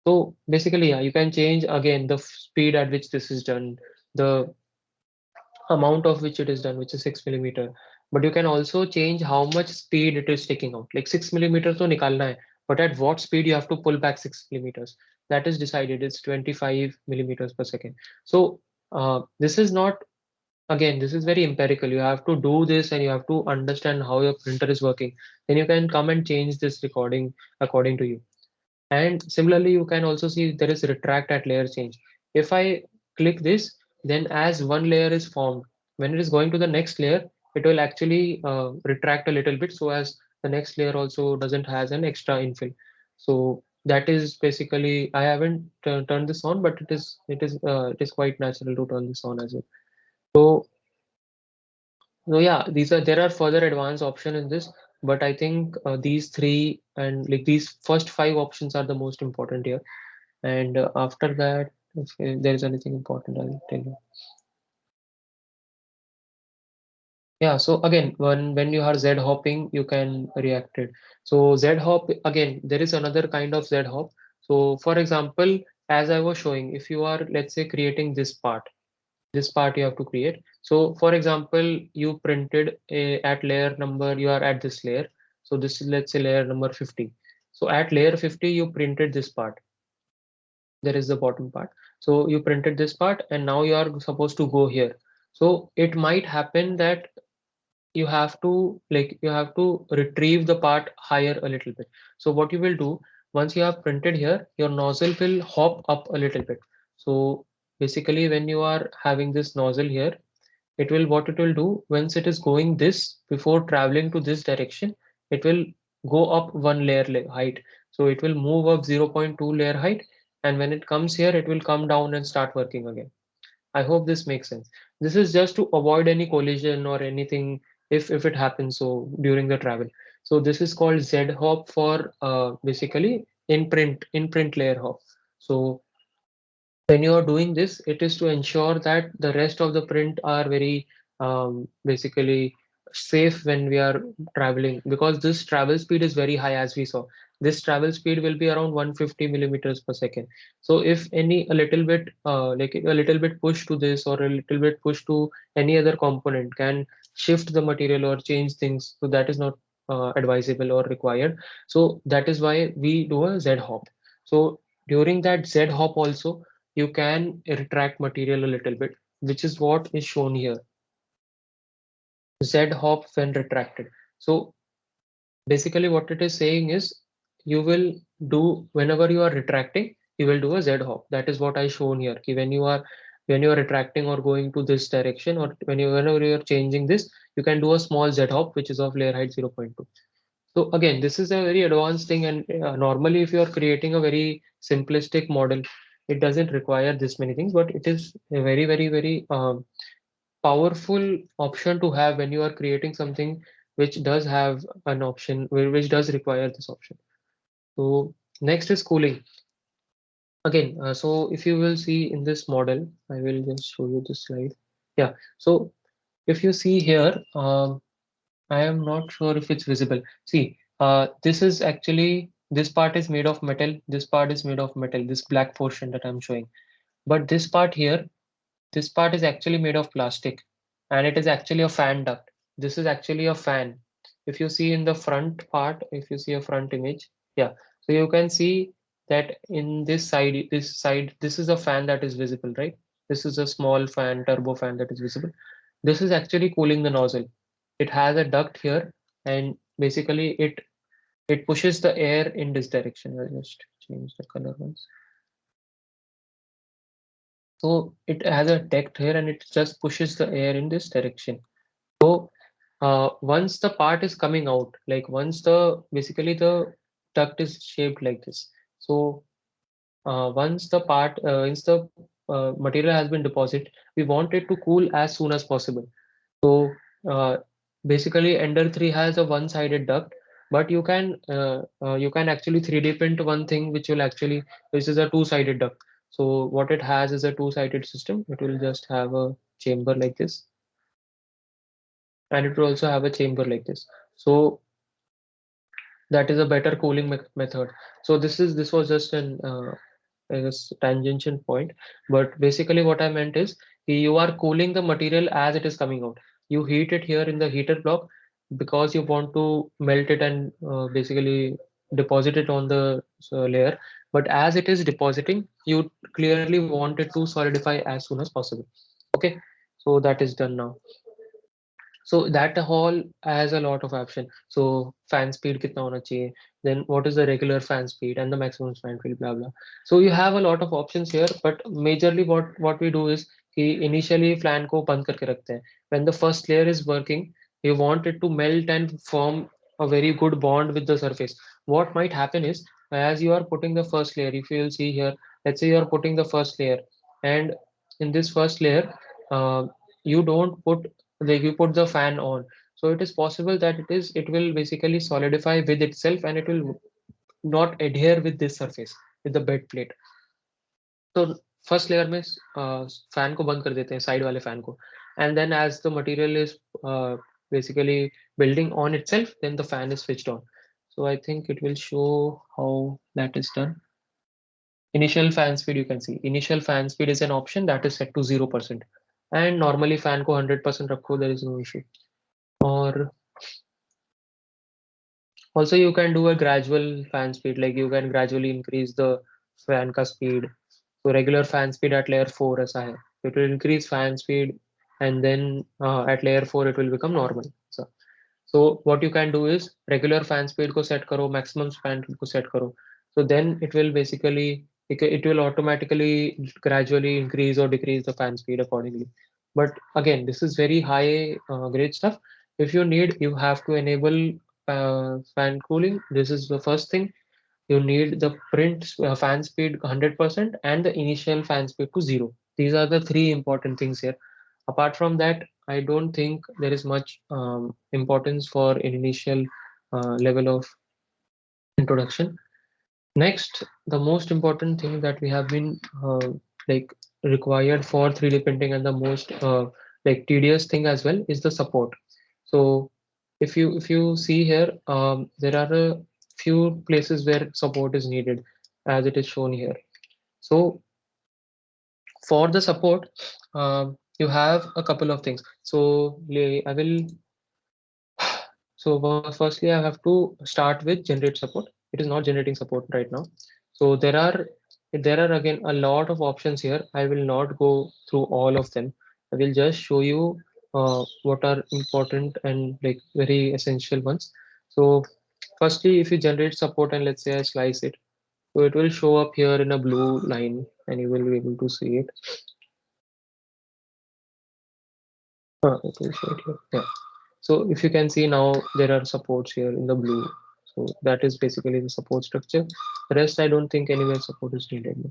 So basically, yeah, you can change again the speed at which this is done, the amount of which it is done, which is 6 millimeter. But you can also change how much speed it is taking out. Like 6 millimeters to nikalna hai, but at what speed you have to pull back 6 millimeters. That is decided. It's 25 millimeters per second. So this is not again. This is very empirical. You have to do this and you have to understand how your printer is working. Then you can come and change this recording according to you. And similarly, you can also see there is retract at layer change. If I click this, then as one layer is formed, when it is going to the next layer, it will actually retract a little bit so as the next layer also doesn't has an extra infill. So that is basically, I haven't turned this on, but it is quite natural to turn this on as well. So so yeah, there are further advanced option in this, but I think these three and like these first five options are the most important here. And after that, if there is anything important, I'll tell you. Yeah, so again, when you are Z hopping, you can react it. So Z hop, again, there is another kind of Z hop. So for example, as I was showing, if you are, let's say, creating this part you have to create. So for example, you printed at layer number, you are at this layer. So this is, let's say, layer number 50. So at layer 50, you printed this part. There is the bottom part. So you printed this part and now you are supposed to go here. So it might happen that you have to retrieve the part higher a little bit. So what you will do, once you have printed here, your nozzle will hop up a little bit. So basically when you are having this nozzle here, what it will do once it is going this before traveling to this direction, it will go up one layer height. So it will move up 0.2 layer height, and when it comes here, it will come down and start working again. I hope this makes sense. This is just to avoid any collision or anything if it happens so during the travel. So this is called Z hop for basically in print layer hop. So when you are doing this, it is to ensure that the rest of the print are very basically safe when we are traveling, because this travel speed is very high. As we saw, this travel speed will be around 150 millimeters per second. So if any a little bit like a little bit push to this or a little bit push to any other component can shift the material or change things, so that is not advisable or required. So that is why we do a Z hop. So during that Z hop also, you can retract material a little bit, which is what is shown here. Z hop when retracted. So Basically what it is saying is you will do whenever you are retracting, you will do a Z hop. That is what I shown here. When you are retracting or going to this direction, or whenever you are changing this, you can do a small Z hop, which is of layer height 0.2. So again, this is a very advanced thing, and normally if you are creating a very simplistic model, it doesn't require this many things, but it is a very powerful option to have when you are creating something which does have an option, which does require this option. So next is cooling. Again, so if you will see in this model, I will just show you this slide. Yeah, so if you see here, I am not sure if it's visible. See, this is actually, this part is made of metal, this part is made of metal, this black portion that I'm showing. But this part here, this part is actually made of plastic, and it is actually a fan duct. This is actually a fan. If you see in the front part, if you see a front image, yeah. So you can see that in this side, this is a fan that is visible, right? This is a small fan, turbo fan that is visible. This is actually cooling the nozzle. It has a duct here, and basically it pushes the air in this direction. I'll just change the color once. So it has a duct here, and it just pushes the air in this direction. So once the part is coming out, like once the basically the duct is shaped like this. So once the material has been deposited, we want it to cool as soon as possible. So uh, basically, Ender 3 has a one-sided duct, but you can actually 3D print one thing which will actually, this is a two-sided duct. So what it has is a two-sided system. It will just have a chamber like this, and it will also have a chamber like this. So that is a better cooling method. So this was just an I guess tangential point, but basically what I meant is you are cooling the material as it is coming out. You heat it here in the heater block because you want to melt it and basically deposit it on the layer. But as it is depositing, you clearly want it to solidify as soon as possible. Okay, so that is done now. So that hall has a lot of option. So fan speed kitna hona chahiye, then what is the regular fan speed and the maximum fan speed, blah blah. So you have a lot of options here, but majorly what we do is कि initially fan को बंद करके रखते हैं. When the first layer is working, you want it to melt and form a very good bond with the surface. What might happen is, as you are putting the first layer, if you will see here, let's say you are putting the first layer, and in this first layer, uh, you don't put, like you put the fan on, so it is possible that it will basically solidify with itself, and it will not adhere with this surface, with the bed plate. तो first layer में fan को बंद कर देते हैं, side वाले fan को, and then as the material is basically building on itself, then the fan is switched on. So I think it will show how that is done. Initial fan speed, you can see initial fan speed is an option that is set to 0%, and normally fan को 100% रखो, there is no issue. Or also you can do a gradual fan speed, like you can gradually increase the fan ka speed. So regular fan speed at layer 4 ऐसा है. It will increase fan speed, and then at layer 4 it will become normal. So what you can do is regular fan speed को set करो, maximum fan speed को set करो. So then it will basically, it will automatically gradually increase or decrease the fan speed accordingly. But again, this is very high grade stuff. If you need, you have to enable fan cooling. This is the first thing. You need the print fan speed 100% and the initial fan speed to 0. These are the three important things here. Apart from that, I don't think there is much importance for an initial level of introduction. Next, the most important thing that we have been like required for 3D printing, and the most like tedious thing as well, is the support. So if you see here, there are a few places where support is needed, as it is shown here. So for the support, you have a couple of things. So I will. So firstly, I have to start with generate support. It is not generating support right now. So there are again a lot of options here. I will not go through all of them. I will just show you what are important and like very essential ones. So firstly, if you generate support and let's say I slice it, so it will show up here in a blue line and you will be able to see it. It will show it here. Yeah. So if you can see now, there are supports here in the blue. So that is basically the support structure. The rest, I don't think anywhere support is needed.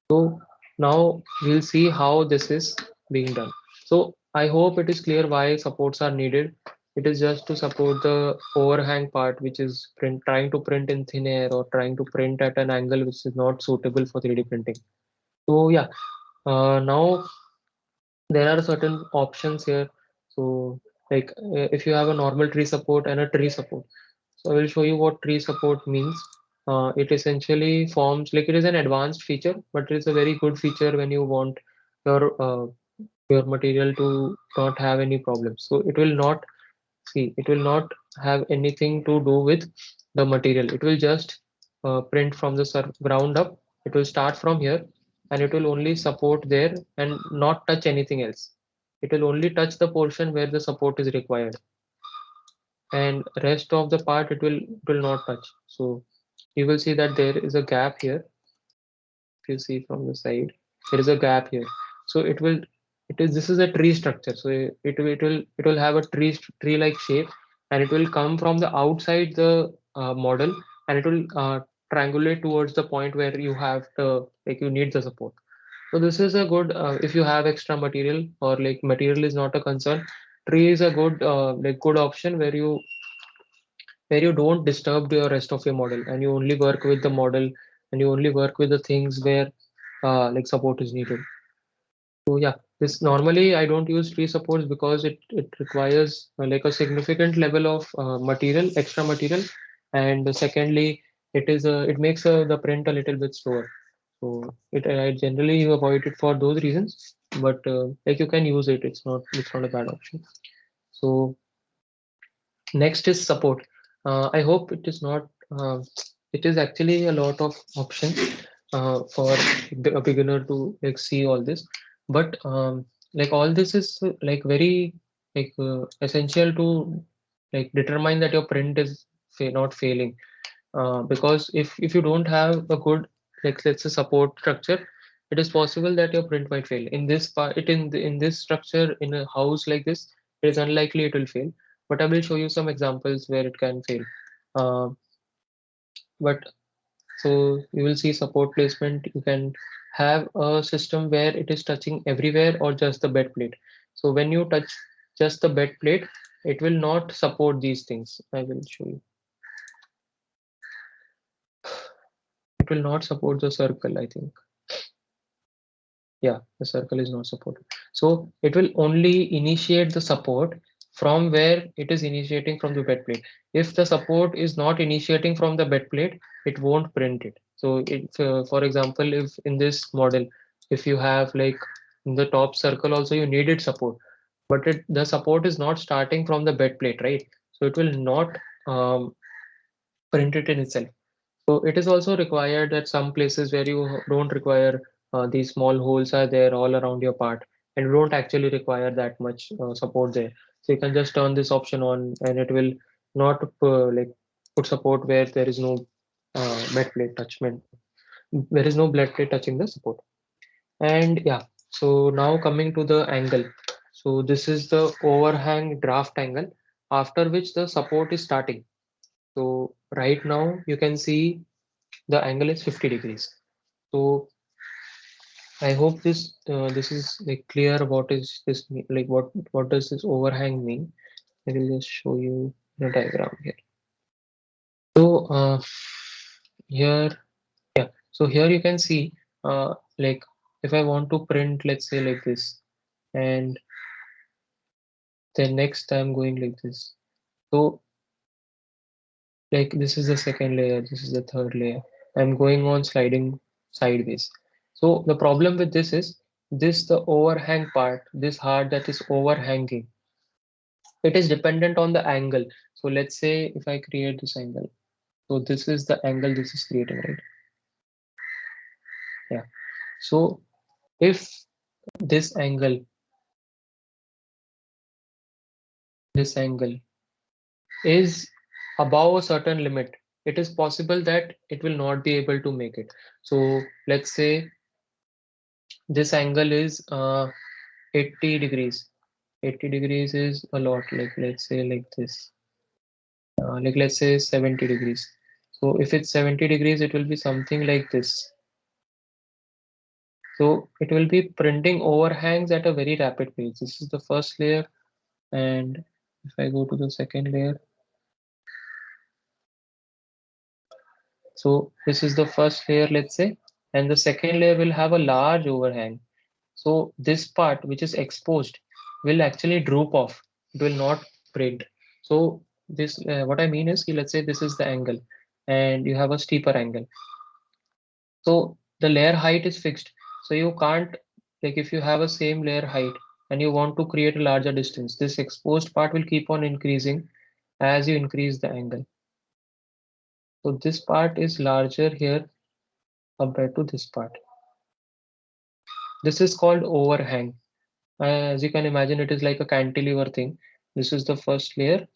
So now we'll see how this is being done. So I hope it is clear why supports are needed. It is just to support the overhang part, which is trying to print in thin air or trying to print at an angle which is not suitable for 3D printing. So yeah, now there are certain options here. So like if you have a normal tree support and a tree support, so I will show you what tree support means. It essentially forms like it is an advanced feature, but it is a very good feature when you want your material to not have any problems. So it will not have anything to do with the material. It will just print from the ground up. It will start from here and it will only support there and not touch anything else. It will only touch the portion where the support is required, and rest of the part it will not touch. So you will see that there is a gap here. If you see from the side, there is a gap here. So this is a tree structure. So it will have a tree like shape, and it will come from the outside the model, and it will triangulate towards the point where you have the like you need the support. So this is a good if you have extra material or like material is not a concern, tree is a good like good option where you don't disturb the rest of your model and you only work with the model and you only work with the things where like support is needed. So yeah, this normally I don't use tree supports because it requires like a significant level of material, extra material, and secondly, it makes the print a little bit slower. So I generally avoid it for those reasons, but like you can use it. It's not a bad option. So next is support. I hope it is not. It is actually a lot of options for a beginner to like see all this, but like all this is like very like essential to like determine that your print is not failing. Because if you don't have a good like let's say support structure, it is possible that your print might fail. In this part, in this structure in a house like this, it is unlikely it will fail. But I will show you some examples where it can fail. Uh, but so you will see support placement. You can have a system where it is touching everywhere or just the bed plate. So when you touch just the bed plate, it will not support these things. I will show you. It will not support the circle, I think. Yeah, the circle is not supported. So it will only initiate the support from where it is initiating from the bed plate. If the support is not initiating from the bed plate, it won't print it. So for example, if in this model, if you have like in the top circle also you needed support, but the support is not starting from the bed plate, right? So it will not print it in itself. So it is also required that some places where you don't require these small holes are there all around your part, and you don't actually require that much support there. So you can just turn this option on and it will not like put support where there is no bed plate touchment. There is no blade plate touching the support. And yeah, so now coming to the angle. So this is the overhang draft angle after which the support is starting. So right now you can see the angle is 50 degrees. So I hope this is like clear. What is this like? What does this overhang mean? I will just show you the diagram here. So here, yeah. So here you can see like if I want to print, let's say like this, and then next I'm going like this. So like this is the second layer, this is the third layer. I'm going on sliding sideways. So the problem with this is this the overhang part, this heart that is overhanging. It is dependent on the angle. So let's say if I create this angle. So this is the angle this is creating, right? Yeah. So if this angle, this angle is above a certain limit, it is possible that it will not be able to make it. So let's say this angle is 80 degrees. 80 degrees is a lot, like let's say like this, like let's say 70 degrees. So if it's 70 degrees, it will be something like this. So it will be printing overhangs at a very rapid pace. This is the first layer, and if I go to the second layer, so this is the first layer, let's say, and the second layer will have a large overhang. So this part which is exposed will actually droop off. It will not print. So this, what I mean is, let's say this is the angle, and you have a steeper angle. So the layer height is fixed. So you can't, like if you have a same layer height and you want to create a larger distance, this exposed part will keep on increasing as you increase the angle. So this part is larger here compared to this part. This is called overhang. As you can imagine, it is like a cantilever thing. This is the first layer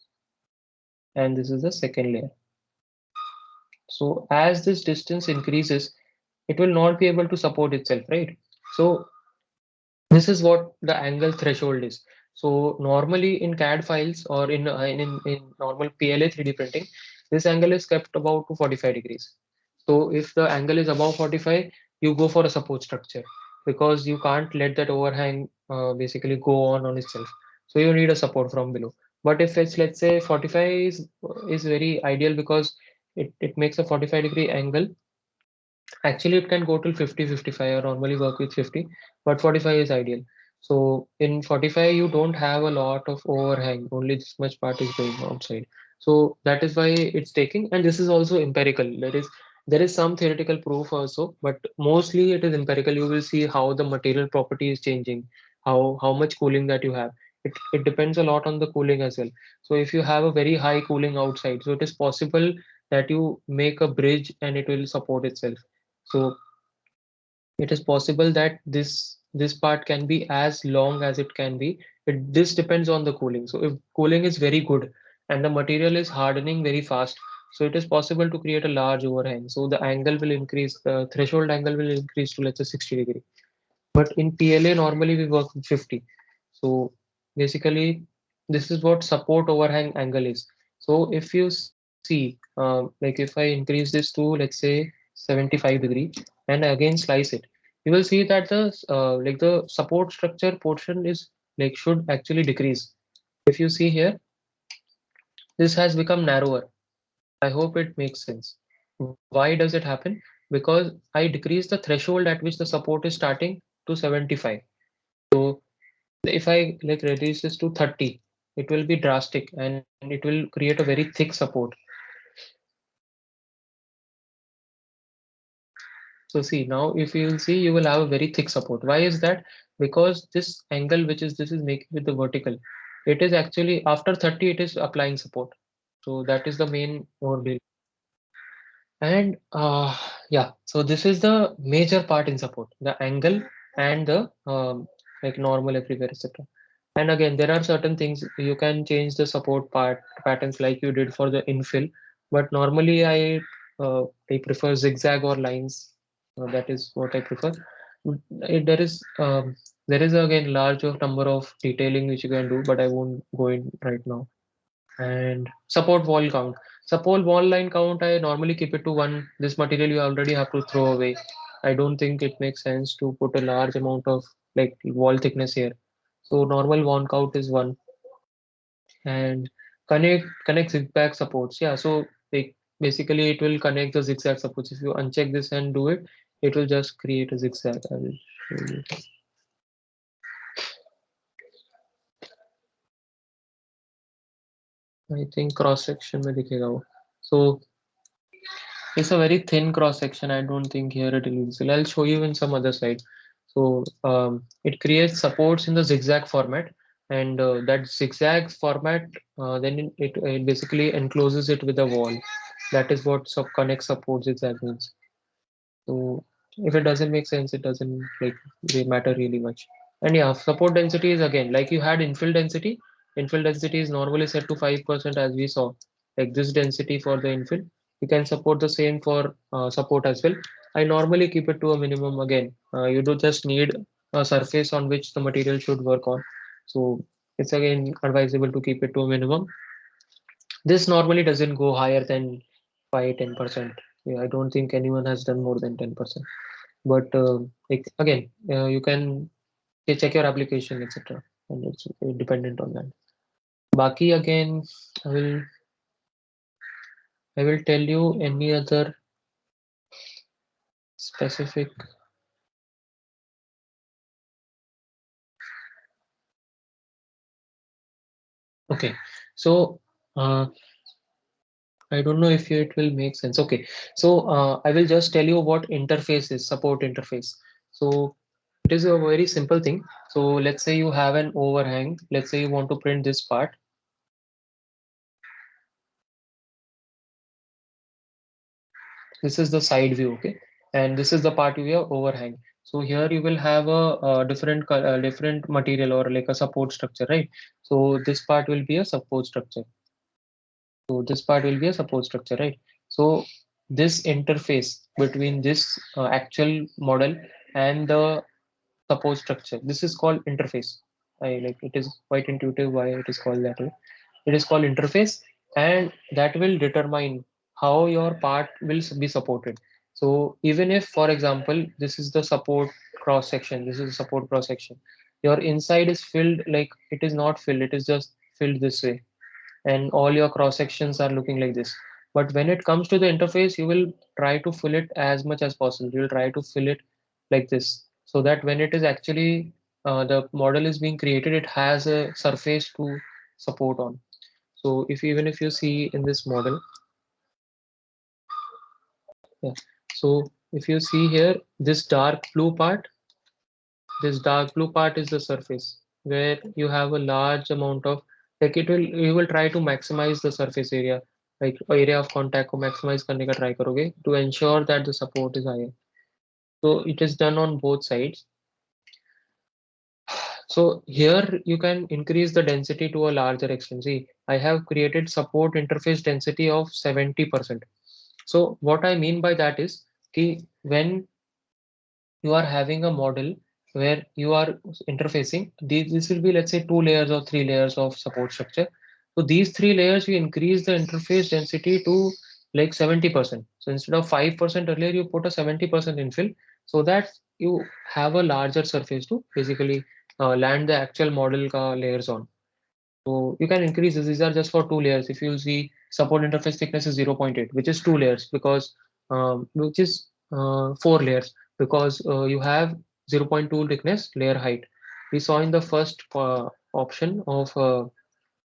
and this is the second layer. So as this distance increases, it will not be able to support itself, right? So this is what the angle threshold is. So normally in CAD files or in normal PLA 3D printing, this angle is kept about to 45 degrees. So if the angle is above 45, you go for a support structure because you can't let that overhang basically go on itself. So you need a support from below. But if it's, let's say, 45 is very ideal because it makes a 45-degree angle. Actually, it can go till 50, 55. I normally work with 50, but 45 is ideal. So in 45, you don't have a lot of overhang. Only this much part is going outside. So that is why it's taking. And this is also empirical. There is some theoretical proof also, but mostly it is empirical. You will see how the material property is changing, how much cooling that you have. It depends a lot on the cooling as well. So if you have a very high cooling outside, so it is possible that you make a bridge and it will support itself. So it is possible that this part can be as long as it can be. This depends on the cooling. So if cooling is very good and the material is hardening very fast, so it is possible to create a large overhang. So the angle will increase, the threshold angle will increase to, let's say, 60 degree. But in PLA normally we work with 50. So basically this is what support overhang angle is. So if you see, like if I increase this to, let's say, 75 degree and again slice it, you will see that the support structure portion is like should actually decrease. If you see here, this has become narrower. I hope it makes sense. Why does it happen? Because I decrease the threshold at which the support is starting to 75. So if I like reduce this to 30, it will be drastic and it will create a very thick support. So see, now if you will see, you will have a very thick support. Why is that? Because this angle, which is this is making with the vertical, it is actually after 30, it is applying support. So that is the main ordeal. And yeah, so this is the major part in support, the angle and the like normal everywhere, etc. And again, there are certain things you can change the support patterns like you did for the infill, but normally I prefer zigzag or lines. That is what I prefer. There is again large of number of detailing which you can do, but I won't go in right now. And support wall count. Support wall line count, I normally keep it to one. This material you already have to throw away. I don't think it makes sense to put a large amount of like wall thickness here. So normal wall count is one. And connect zigzag supports. Yeah, so like basically it will connect the zigzag supports. If you uncheck this and do it, it will just create a zigzag. I will show you. I think cross section में दिखेगा वो. So it's a very thin cross section. I don't think here it will be visible. I'll show you in some other side. So it creates supports in the zigzag format, and that zigzag format then it basically encloses it with a wall. That is what sub connect support zigzag means. So if it doesn't make sense, it doesn't like matter really much. And yeah, support density is again like you had infill density. Infill density is normally set to 5% as we saw. like this density for the infill. You can support the same for support as well. I normally keep it to a minimum again. You do just need a surface on which the material should work on. So it's again advisable to keep it to a minimum. This normally doesn't go higher than 5-10%. Yeah, I don't think anyone has done more than 10%. But like again, you can check your application, etc. And it's dependent on that. Baki again, I will I will tell you any other specific. Okay, so I don't know if it will make sense. Okay, so I will just tell you what interface is, support interface. So it is a very simple thing. So let's say you have an overhang. Let's say you want to print this part. This is the side view, okay? And this is the part you have overhang. So here you will have a different material or like a support structure, right? So this part will be a support structure. So this part will be a support structure, right? So this interface between this actual model and the support structure, this is called interface. I like it is quite intuitive why it is called that way. It is called interface, and that will determine how your part will be supported. So even if, for example, this is the support cross section, this is the support cross section, your inside is filled like it is not filled, it is just filled this way and all your cross sections are looking like this. But when it comes to the interface, you will try to fill it as much as possible. You will try to fill it like this so that when it is actually the model is being created, it has a surface to support on. So if even if you see in this model, yeah. So if you see here, this dark blue part is the surface where you have a large amount of like you will try to maximize the surface area like area of contact को maximize करने का try करोगे to ensure that the support is higher. So it is done on both sides. So here you can increase the density to a larger extent. See, I have created support interface density of 70%. So what I mean by that is कि when you are having a model where you are interfacing, this will be let's say 2 layers or 3 layers of support structure. So these 3 layers, you increase the interface density to like 70%. So instead of 5% earlier, you put a 70% infill so that you have a larger surface to basically land the actual model layers on. So you can increase this. These are just for 2 layers. If you see support interface thickness is 0.8, which is 2 layers because which is 4 layers because you have 0.2 thickness layer height. We saw in the first option of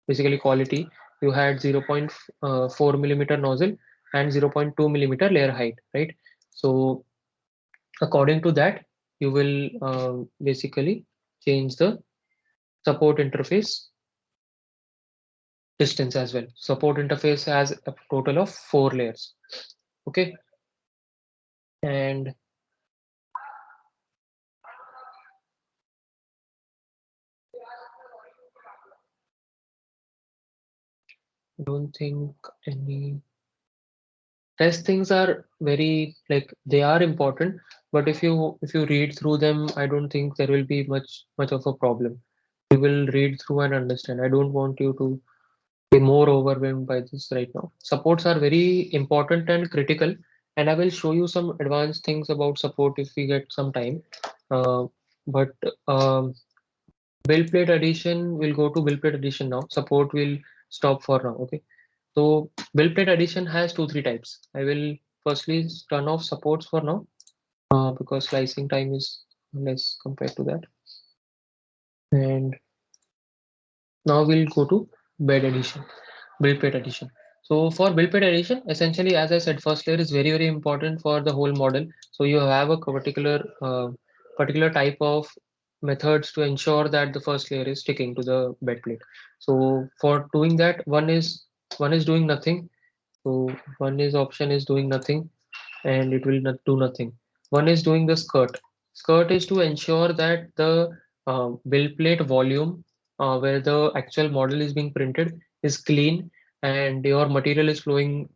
basically quality, you had 0.4 millimeter nozzle and 0.2 millimeter layer height, right? So according to that, you will basically change the support interface distance as well. Support interface has a total of 4 layers. Okay, and I don't think any test things are very like they are important, but if you read through them, I don't think there will be much of a problem. You will read through and understand. I don't want you to be more overwhelmed by this right now. Supports are very important and critical, and I will show you some advanced things about support if we get some time. Uh, but build plate addition, will go to build plate addition now. Support will stop for now. Okay. So build plate addition has 2-3 types. I will firstly turn off supports for now because slicing time is less compared to that. And now we'll go to bed addition, build plate addition. So for build plate addition, essentially, as I said, first layer is very important for the whole model. So you have a particular type of methods to ensure that the first layer is sticking to the bed plate. So for doing that, one is doing nothing. So one is option is doing nothing and it will not do nothing. One is doing the skirt. Skirt is to ensure that the build plate volume where the actual model is being printed is clean and your material is flowing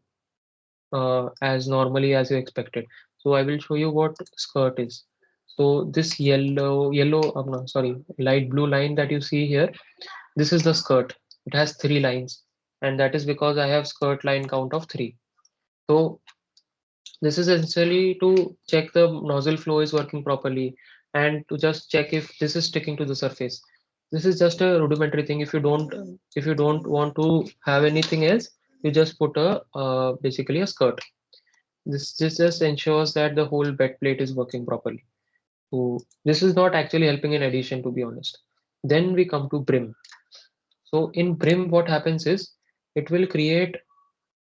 as normally as you expected. So I will show you what skirt is. So this no, sorry, light blue line that you see here, this is the skirt. It has three lines, and that is because I have skirt line count of three. So this is essentially to check the nozzle flow is working properly and to just check if this is sticking to the surface. This is just a rudimentary thing. If you don't want to have anything else, you just put a basically a skirt. This just ensures that the whole bed plate is working properly. So this is not actually helping in addition, to be honest. Then we come to brim. So in brim, what happens is it will create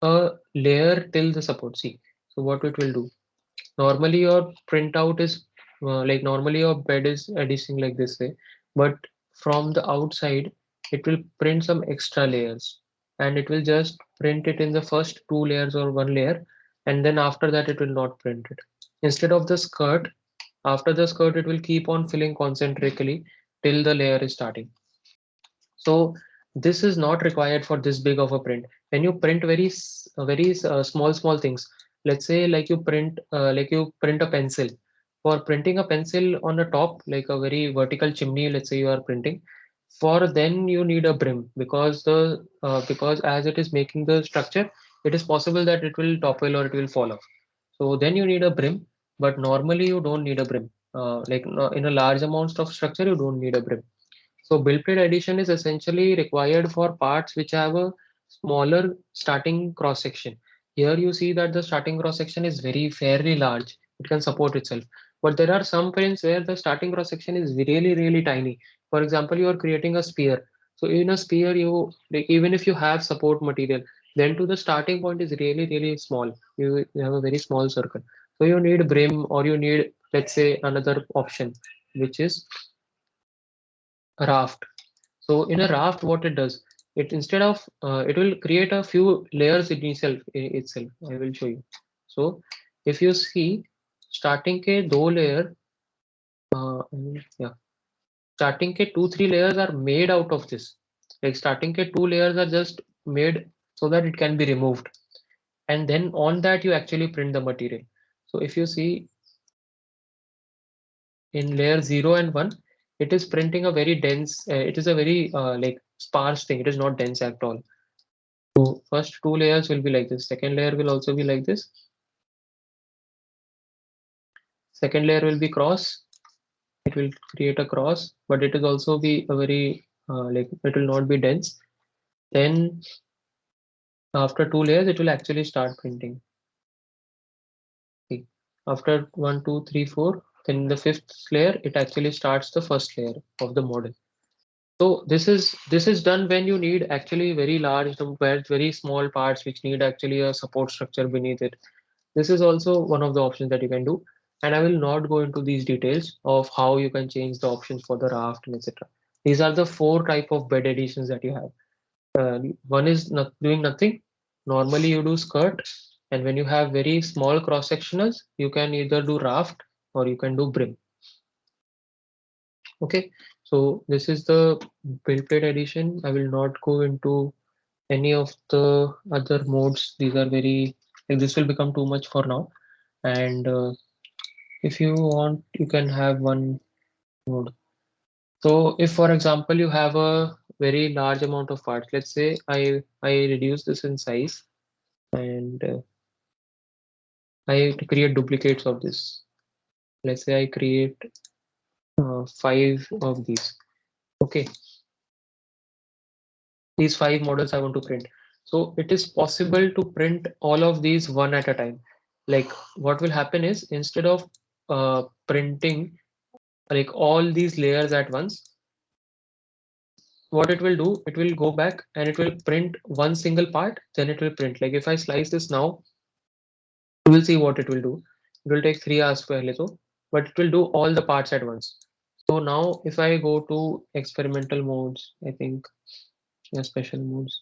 a layer till the support. See, so what it will do. Normally your printout is normally your bed is adhering like this way, but from the outside it will print some extra layers and it will just print it in the first two layers or one layer, and then after that it will not print it. Instead of the skirt, after the skirt it will keep on filling concentrically till the layer is starting. So this is not required for this big of a print. When you print very small things, let's say like you print a pencil. For printing a pencil on the top, like a very vertical chimney, let's say you are printing. For then you need a brim because as it is making the structure, it is possible that it will topple or it will fall off. So then you need a brim, but normally you don't need a brim. In a large amounts of structure, you don't need a brim. So build plate addition is essentially required for parts which have a smaller starting cross section. Here you see that the starting cross section is very fairly large. It can support itself. But there are some prints where the starting cross section is really tiny. For example, you are creating a sphere. So in a sphere, even if you have support material, then to the starting point is really small. You have a very small circle. So you need brim or you need, let's say, another option, which is raft. So in a raft, what it does, it instead of it will create a few layers in itself. I will show you. So if you see, starting के दो layer, yeah, starting के 2-3 layers are made out of this. Like starting के 2 layers are just made so that it can be removed, and then on that you actually print the material. So if you see in layer 0 and 1, it is printing a very dense. It is a very like sparse thing. It is not dense at all. So first two layers will be like this. Second layer will also be like this. Second layer will be cross. It will create a cross, but it will also be a very it will not be dense. Then after two layers, it will actually start printing. See, after 1, 2, 3, 4, then the fifth layer, it actually starts the first layer of the model. So this is done when you need actually very large, very small parts which need actually a support structure beneath it. This is also one of the options that you can do. And I will not go into these details of how you can change the options for the raft and etc. These are the four type of bed editions that you have. One is not doing nothing. Normally you do skirt, and when you have very small cross sectionals, you can either do raft or you can do brim. Okay, so this is the build plate edition. I will not go into any of the other modes. These are very like this will become too much for now. And if you want, you can have one mode. So if, for example, you have a very large amount of parts, let's say I reduce this in size and I create duplicates of this. Let's say I create 5 of these. Okay, these 5 models I want to print. So it is possible to print all of these one at a time. Like what will happen is instead of printing like all these layers at once, what it will do, it will go back and it will print one single part, then it will print. Like if I slice this now, you will see what it will do. It will take 3 hours pehle to, but it will do all the parts at once. So now if I go to experimental modes, I think special modes,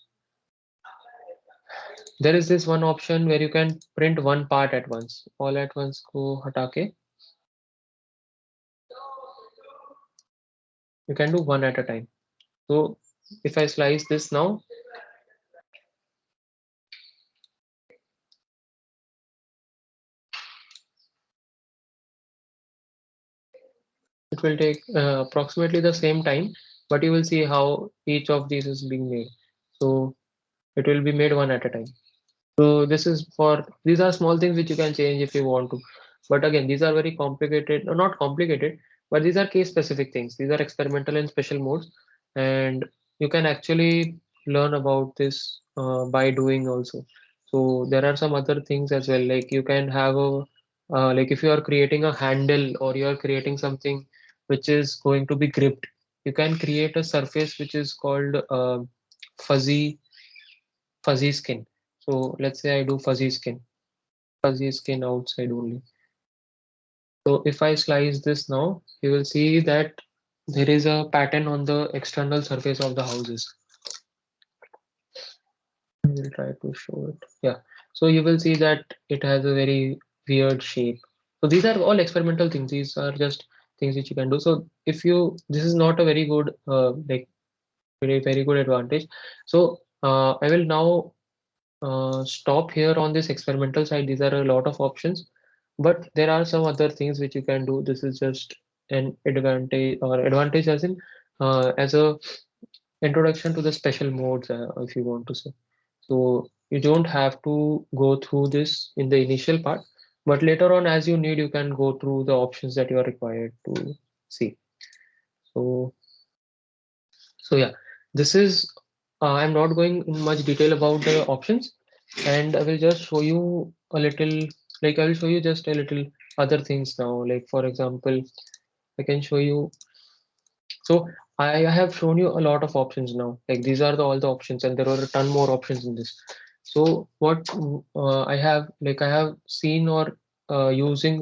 there is this one option where you can print one part at once. All at once ko hata ke, you can do one at a time. So if I slice this now, it will take approximately the same time, but you will see how each of these is being made. So it will be made one at a time. So this is for, these are small things which you can change if you want to. But again, these are very complicated, or not complicated, but these are case specific things. These are experimental and special modes, and you can actually learn about this by doing also. So there are some other things as well, like you can have a like if you are creating a handle or you are creating something which is going to be gripped, you can create a surface which is called fuzzy fuzzy skin. So let's say I do fuzzy skin outside only. So if I slice this now, you will see that there is a pattern on the external surface of the houses. I will try to show it. Yeah. So you will see that it has a very weird shape. So these are all experimental things. These are just things which you can do. So if you, this is not a very good, like very good advantage. So I will now stop here on this experimental side. These are a lot of options, but there are some other things which you can do. This is just an advantage, or advantage as in as a introduction to the special modes, if you want to say. So you don't have to go through this in the initial part, but later on as you need, you can go through the options that you are required to see. So yeah, this is, I'm not going in much detail about the options, and I will just show you a little, like I will show you just a little other things now. Like for example, I can show you, so I have shown you a lot of options now. Like these are all the options, and there are a ton more options in this. So what I have, like I have seen or I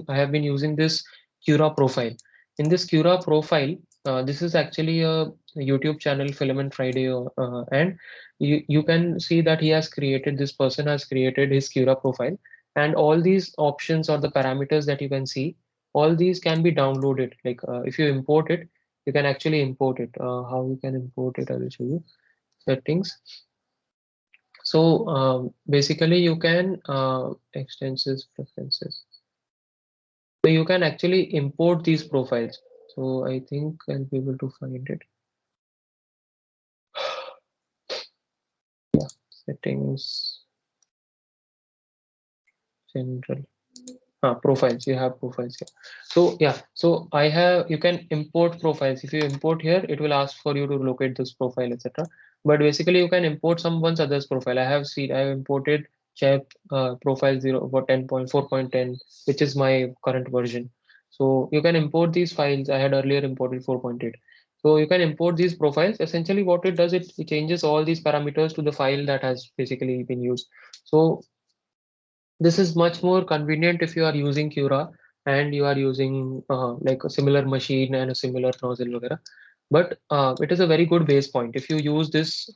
have been using this Cura profile. In this Cura profile, this is actually a YouTube channel, Filament Friday, and you can see that he has created, this person has created his Cura profile, and all these options or the parameters that you can see, all these can be downloaded. Like if you import it, you can actually import it. How you can import it, I will show you. Settings. So basically you can extensions, preferences. So you can actually import these profiles. So I think I'll be able to find it. Yeah, settings, general. Profiles, you have profiles here. So yeah, so I have, you can import profiles. If you import here, it will ask for you to locate this profile, etc. But basically you can import someone's other's profile. I have seen, I have imported chat profile 0 for 10.4.10, which is my current version. So you can import these files. I had earlier imported 4.8. So you can import these profiles. Essentially what it does, it changes all these parameters to the file that has basically been used. So this is much more convenient if you are using Cura and you are using like a similar machine and a similar nozzle, वगैरह. But it is a very good base point. If you use this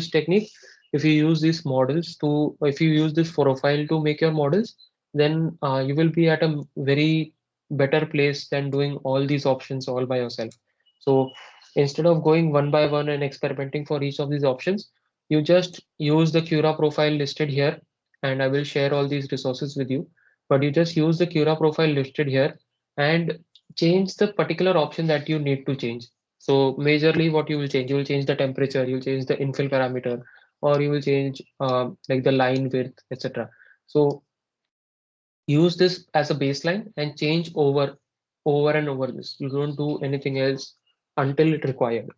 technique, if you use these models to, if you use this profile to make your models, then you will be at a very better place than doing all these options all by yourself. So instead of going one by one and experimenting for each of these options, you just use the Cura profile listed here, and I will share all these resources with you. But you just use the Cura profile listed here and change the particular option that you need to change. So majorly what you will change the temperature, you'll change the infill parameter, or you will change like the line width, etc. So use this as a baseline and change over and over this. You don't do anything else until it required.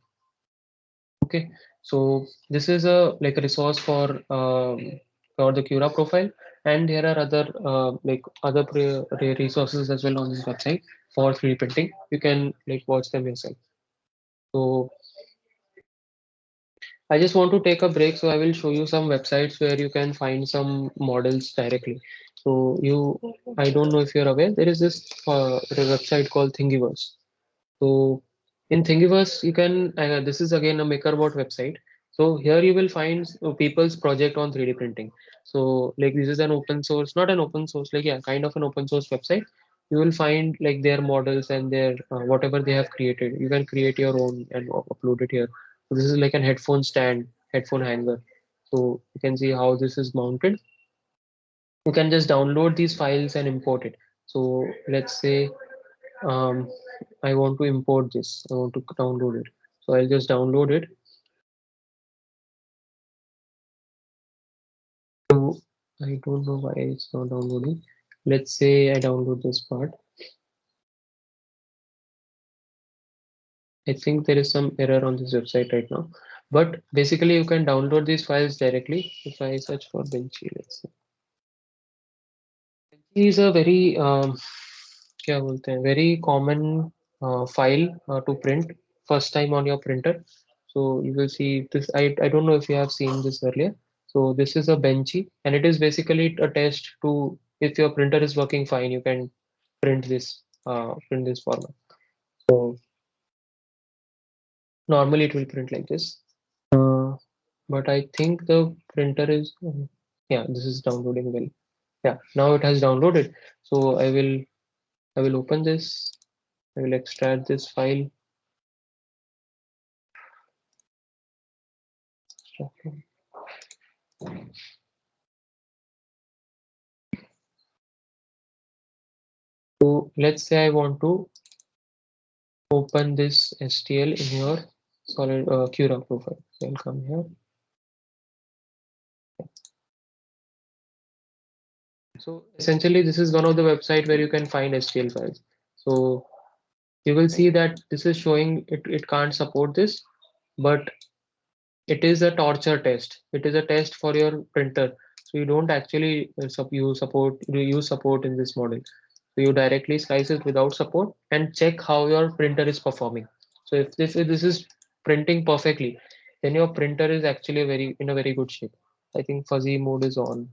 Okay, so this is a like a resource for the Cura profile, and there are other like other resources as well on this website for 3D printing. You can like watch them yourself. So I just want to take a break, so I will show you some websites where you can find some models directly. So I don't know if you're aware, there is this website called Thingiverse. So in Thingiverse, you can, this is again a MakerBot website. So here you will find people's project on 3D printing. So like this is an open source, not an open source, like yeah, kind of an open source website. You will find like their models and their whatever they have created. You can create your own and upload it here. So this is like an headphone stand, headphone hanger. So you can see how this is mounted. You can just download these files and import it. So let's say, um, I want to import this. I want to download it. So I'll just download it. So I don't know why it's not downloading. Let's say I download this part. I think there is some error on this website right now. But basically you can download these files directly. If I search for Benchy, let's see. Benchy is a very क्या बोलते हैं very common file to print first time on your printer. So you will see this. I don't know if you have seen this earlier. So this is a Benchy, and it is basically a test to if your printer is working fine, you can print this format. So normally it will print like this. But I think the printer is yeah, this is downloading well. Yeah, now it has downloaded. So I will open this. I will extract this file. So let's say I want to open this STL in your solid Cura profile. So I'll come here. So essentially, this is one of the website where you can find STL files. So you will see that this is showing it can't support this, but it is a torture test. It is a test for your printer. So you don't actually use support in this model. So you directly slice it without support and check how your printer is performing. So if this is printing perfectly, then your printer is actually in a very good shape. I think fuzzy mode is on.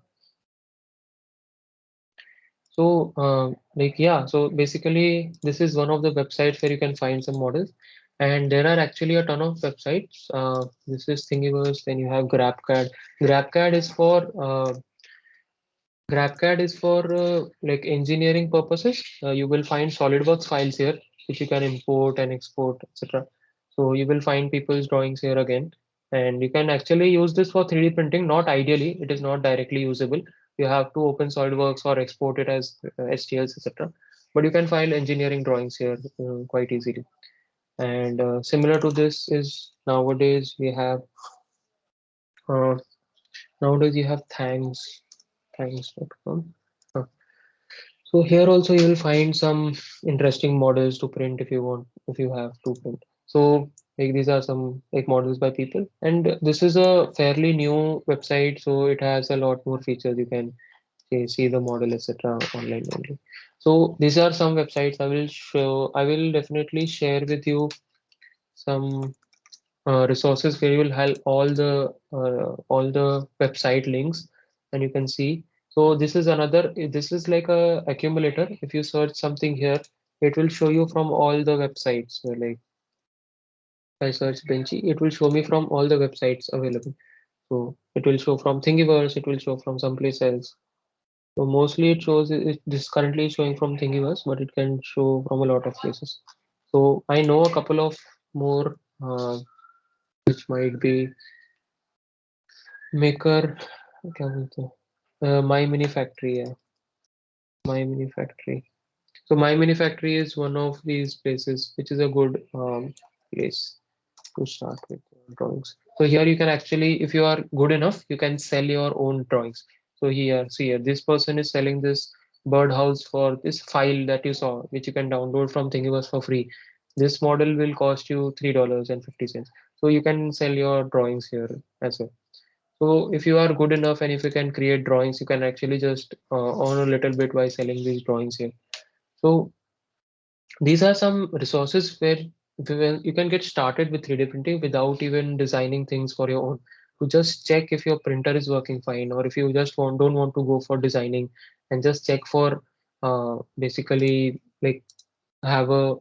So like yeah, so basically this is one of the websites where you can find some models, and there are actually a ton of websites. This is Thingiverse, then you have GrabCAD. GrabCAD is for like engineering purposes. You will find SolidWorks files here, which you can import and export, etc. So you will find people's drawings here again, and you can actually use this for 3D printing. Not ideally, it is not directly usable. You have to open SolidWorks or export it as STLs, etc. But you can find engineering drawings here quite easily. And similar to this is uh, nowadays you have thanks.com. So here also you will find some interesting models to print if you have to print. So like these are some like models by people, and this is a fairly new website, so it has a lot more features. You can see the model, etc. online only. So these are some websites I will definitely share with you some resources where you will have all the website links, and you can see. So this is like a accumulator. If you search something here, it will show you from all the websites. So like if I search Benchy, it will show me from all the websites available. So it will show from Thingiverse, it will show from someplace else. So mostly it shows this currently is showing from Thingiverse, but it can show from a lot of places. So I know a couple of more which might be Maker, क्या बोलते हैं? My Mini Factory, yeah, My Mini Factory. So My Mini Factory is one of these places, which is a good place to start with drawings. So here you can actually, if you are good enough, you can sell your own drawings. So here, see here, this person is selling this birdhouse for this file that you saw, which you can download from Thingiverse for free. This model will cost you $3.50. So you can sell your drawings here as well. So if you are good enough and if you can create drawings, you can actually just earn a little bit by selling these drawings here. So these are some resources where you can get started with 3D printing without even designing things for your own. To just check if your printer is working fine, or if you just don't want to go for designing, and just check for basically like have a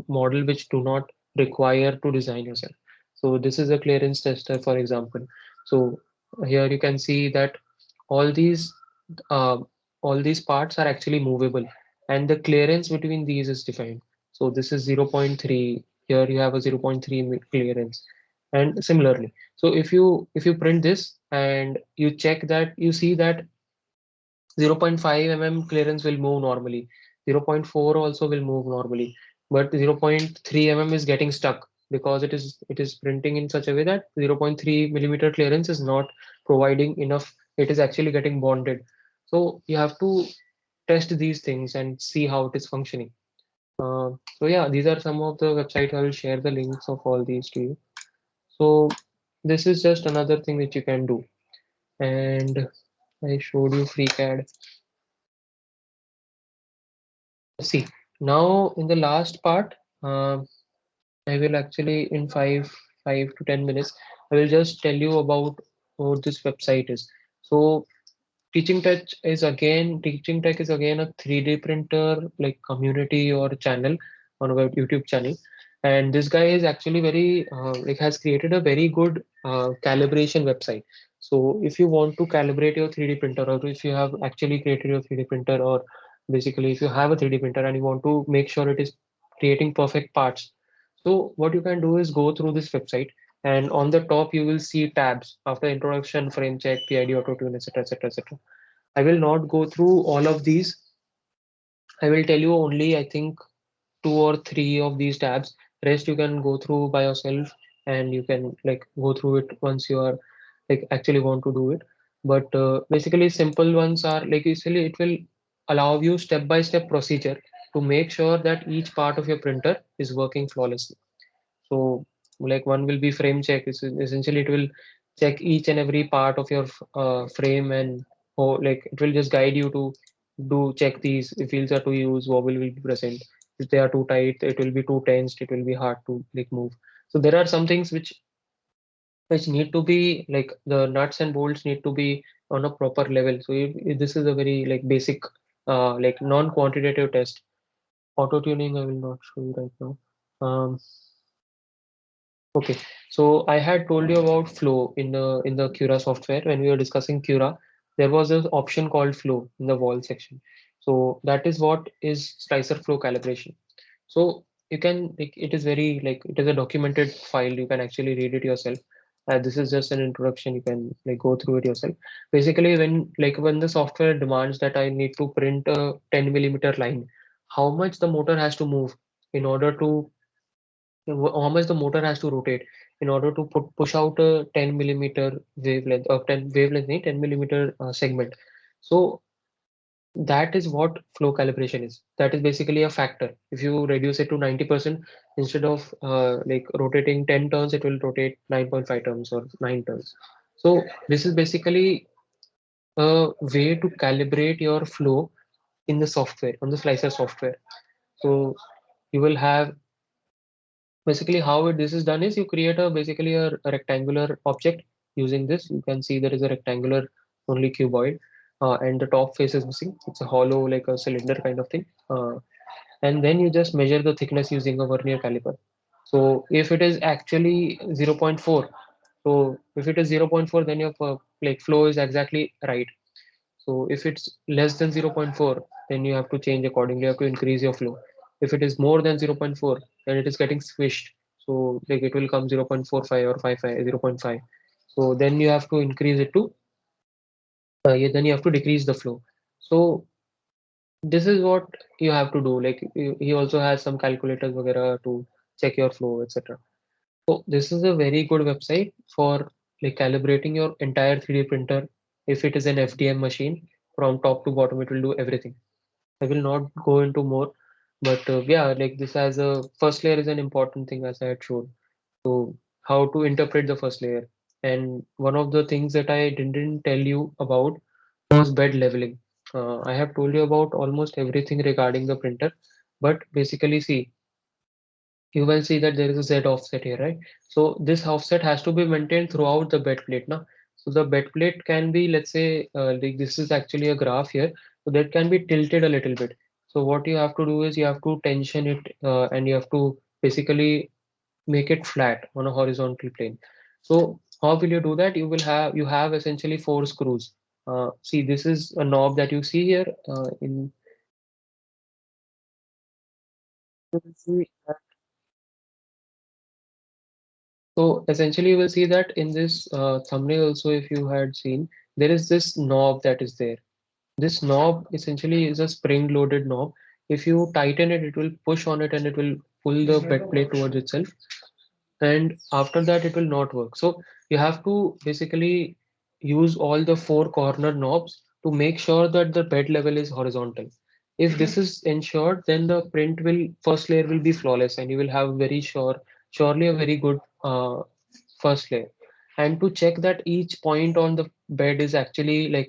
model which do not require to design yourself. So this is a clearance tester, for example. So here you can see that all these uh, all these parts are actually movable, and the clearance between these is defined. So this is 0.3. Here you have a 0.3 clearance, and similarly. So if you print this and you check that, you see that 0.5 mm clearance will move normally. 0.4 also will move normally. but 0.3 mm is getting stuck because it is printing in such a way that 0.3 millimeter clearance is not providing enough. It is actually getting bonded. So you have to test these things and see how it is functioning. So yeah, these are some of the websites. I will share the links of all these to you. So this is just another thing that you can do. And I showed you FreeCAD. See, now in the last part, I will actually in 5 to 10 minutes, I will just tell you about what this website is. So Teaching Tech is again a 3D printer like community or channel on our YouTube channel. And this guy is actually very like has created a very good calibration website. So if you want to calibrate your 3D printer, or if you have actually created your 3D printer, or basically if you have a 3D printer and you want to make sure it is creating perfect parts, so what you can do is go through this website, and on the top you will see tabs after introduction, frame check, PID, auto tune, etc., etc., etc. I will not go through all of these. I will tell you only, I think, two or three of these tabs. Rest you can go through by yourself, and you can like go through it once you are like actually want to do it. But basically, simple ones are like usually it will allow you step-by-step procedure to make sure that each part of your printer is working flawlessly. So like one will be frame check. Essentially, it will check each and every part of your frame, and like it will just guide you to do check these. If wheels are to use, wobble will be present. If they are too tight, it will be too tensed. It will be hard to like move. So there are some things which need to be like the nuts and bolts need to be on a proper level. So if this is a very like basic like non-quantitative test. Auto tuning I will not show you right now. Okay, so I had told you about flow in the Cura software when we were discussing Cura. There was an option called flow in the wall section. So that is what is slicer flow calibration. So you can like, it is very like it is a documented file. You can actually read it yourself. This is just an introduction. You can like go through it yourself. Basically, when the software demands that I need to print a 10 millimeter line, how much the motor has to move in order to how much the motor has to rotate in order to push out a 10 millimeter wavelength or 10 wavelength, nahi, 10 millimeter segment. So that is what flow calibration is. That is basically a factor. If you reduce it to 90%, instead of like rotating 10 turns, it will rotate 9.5 turns or 9 turns. So this is basically a way to calibrate your flow in the software, on the slicer software. So you will have basically how this is done is you create a basically a rectangular object using this. You can see there is a rectangular only cuboid, and the top face is missing. It's a hollow like a cylinder kind of thing. And then you just measure the thickness using a vernier caliper. So if it is actually 0.4, so if it is 0.4, then your like flow is exactly right. So if it's less than 0.4, then you have to change accordingly. You have to increase your flow. If it is more than 0.4, then it is getting squished. So like it will come 0.45 or 55, 0.5. So then you have to increase it to, then you have to decrease the flow. So this is what you have to do. Like he also has some calculators vagara to check your flow, etc. So this is a very good website for like calibrating your entire 3D printer. If it is an FDM machine, from top to bottom, it will do everything. I will not go into more, but yeah, like this as a first layer is an important thing as I had shown. So how to interpret the first layer. And one of the things that I didn't tell you about was bed leveling. I have told you about almost everything regarding the printer, but basically see, you will see that there is a Z offset here, right? So this offset has to be maintained throughout the bed plate now. So the bed plate can be, let's say, like this is actually a graph here, so that can be tilted a little bit. So what you have to do is you have to tension it, and you have to basically make it flat on a horizontal plane. So how will you do that? You have essentially four screws. See, this is a knob that you see here. In you will see So essentially, you will see that in this thumbnail also, if you had seen, there is this knob that is there. This knob essentially is a spring-loaded knob. If you tighten it, it will push on it and it will pull the bed plate towards itself. And after that, it will not work. So you have to basically use all the four corner knobs to make sure that the bed level is horizontal. If this is ensured, then the print will first layer will be flawless and you will have very surely a very good first layer. And to check that each point on the bed is actually like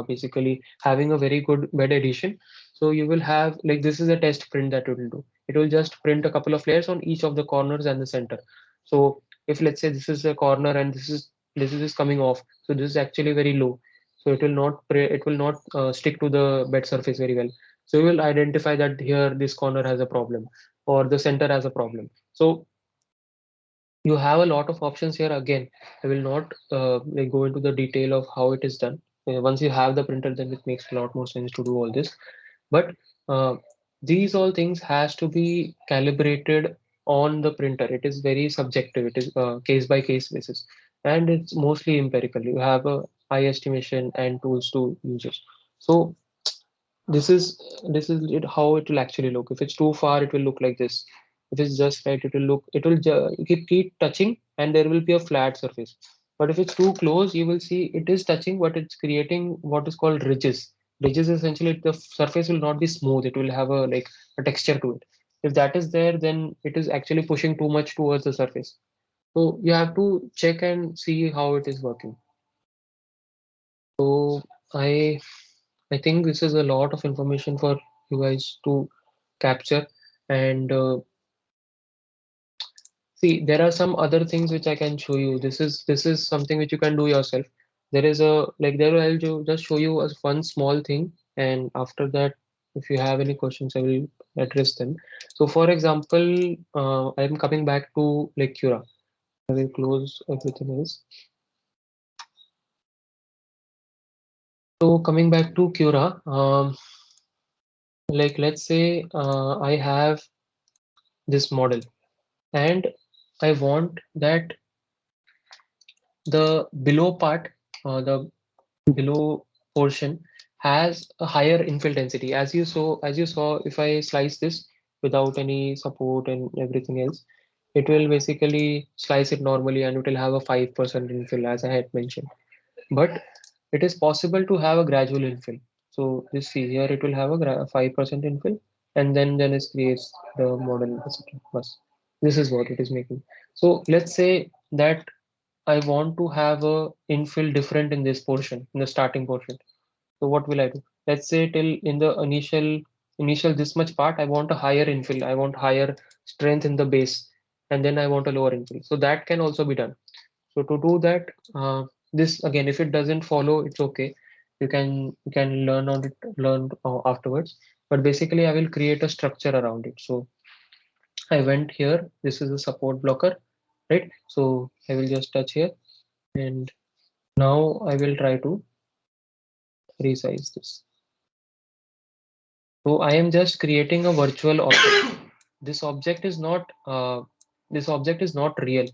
basically having a very good bed adhesion. So you will have like this is a test print that it will do. It will just print a couple of layers on each of the corners and the center. So if let's say this is a corner and this is coming off, so this is actually very low. So it will not stick to the bed surface very well. So you will identify that here this corner has a problem or the center has a problem. So you have a lot of options here. Again, I will not like go into the detail of how it is done. Once you have the printer, then it makes a lot more sense to do all this. But uh, these all things has to be calibrated on the printer. It is very subjective. It is case by case basis, and it's mostly empirical. You have a eye estimation and tools to use it. So this is how it will actually look. If it's too far, it will look like this. If it's just right, it will keep touching and there will be a flat surface. But if it's too close, you will see it is touching, but it's creating what is called ridges. Ridges essentially the surface will not be smooth. It will have a texture to it. If that is there, then it is actually pushing too much towards the surface. So you have to check and see how it is working. So I I think this is a lot of information for you guys to capture. And see, there are some other things which I can show you. This is something which you can do yourself. There is a like there I'll just show you as one small thing, and after that, if you have any questions, I will address them. So, for example, I'm coming back to like Cura. I will close everything else. So, coming back to Cura, like let's say I have this model and I want that the below part, the below portion has a higher infill density. As you saw, if I slice this without any support and everything else, it will basically slice it normally and it will have a 5% infill as I had mentioned. But it is possible to have a gradual infill. So this see here, it will have a 5% infill and then it creates the model, etc. Bus. This is what it is making. So let's say that I want to have a infill different in this portion, in the starting portion. So what will I do? Let's say till in the initial this much part, I want a higher infill. I want higher strength in the base, and then I want a lower infill. So that can also be done. So to do that, this again, if it doesn't follow, it's okay. You can learn on it, learn afterwards. But basically, I will create a structure around it. So I went here. This is a support blocker, right? So I will just touch here, and now I will try to resize this. So I am just creating a virtual object. This object is not real.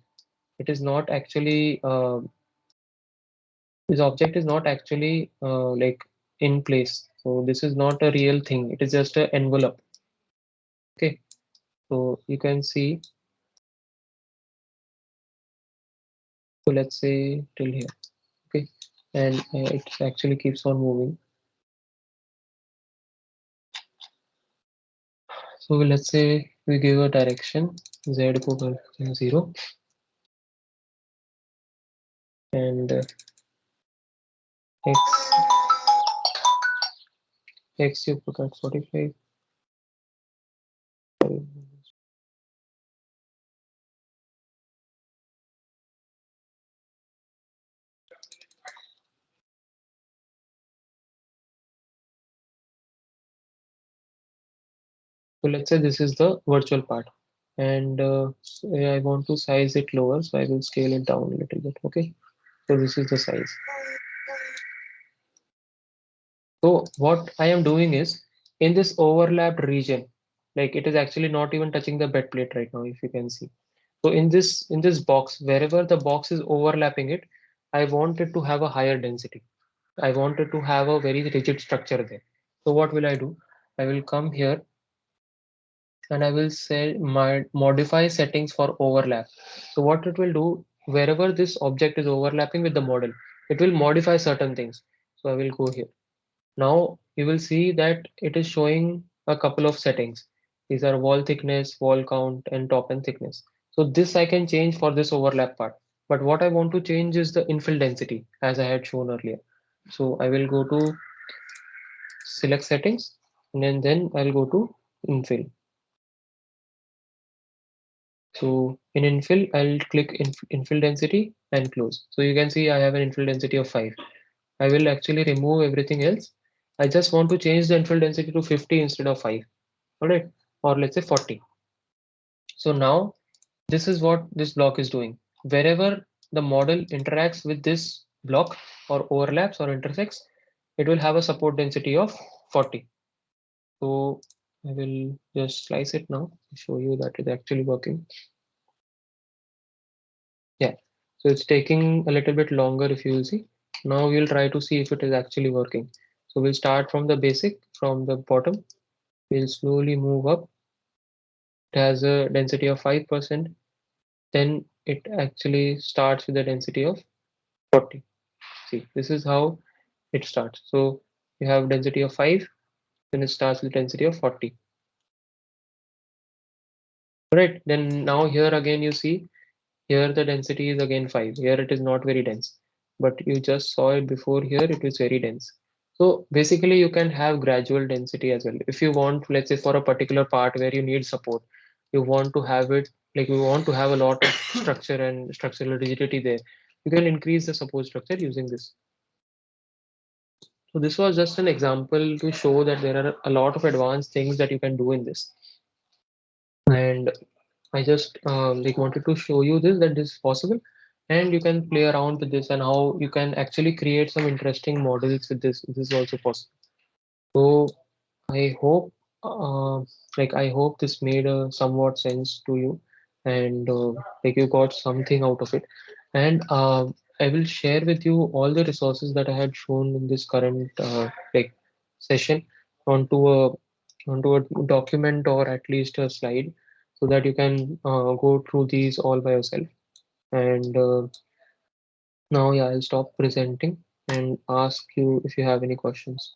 It is not actually this object is not actually like in place. So this is not a real thing. It is just an envelope. Okay. So you can see. So let's say till here. Okay. And it actually keeps on moving. So let's say we give a direction z equal to 0 and x you put at 45. So let's say this is the virtual part, and I want to size it lower, so I will scale it down a little bit. Okay, so this is the size. So what I am doing is in this overlapped region, like it is actually not even touching the bed plate right now, if you can see. So in this box, wherever the box is overlapping it, I want it to have a higher density. I want it to have a very rigid structure there. So what will I do? I will come here and I will say my modify settings for overlap. So what it will do, wherever this object is overlapping with the model, it will modify certain things. So I will go here. Now you will see that it is showing a couple of settings. These are wall thickness, wall count, and top and thickness. So this I can change for this overlap part. But what I want to change is the infill density as I had shown earlier. So I will go to select settings, and then I'll go to infill. So in infill, I'll click infill density and close. So you can see I have an infill density of 5. I will actually remove everything else. I just want to change the infill density to 50 instead of 5. All right, or let's say 40. So now this is what this block is doing. Wherever the model interacts with this block or overlaps or intersects, it will have a support density of 40. So I will just slice it now to show you that it's actually working. Yeah, so it's taking a little bit longer if you will see. Now we'll try to see if it is actually working. So we'll start from the basic, from the bottom. We'll slowly move up. It has a density of 5%. Then it actually starts with a density of 40. See, this is how it starts. So you have density of 5, then it starts with density of 40. Right, then now here again you see, here the density is again 5. Here it is not very dense, but you just saw it before. Here it is very dense. So basically you can have gradual density as well. If you want, let's say for a particular part where you need support, you want to have it, like you want to have a lot of structure and structural rigidity there, you can increase the support structure using this. So this was just an example to show that there are a lot of advanced things that you can do in this. And I just like wanted to show you this, that this is possible, and you can play around with this and how you can actually create some interesting models with this. This is also possible. So I hope I hope this made a somewhat sense to you, and like you got something out of it. And I will share with you all the resources that I had shown in this current like session onto a onto a document or at least a slide, so that you can go through these all by yourself. And now, yeah, I'll stop presenting and ask you if you have any questions.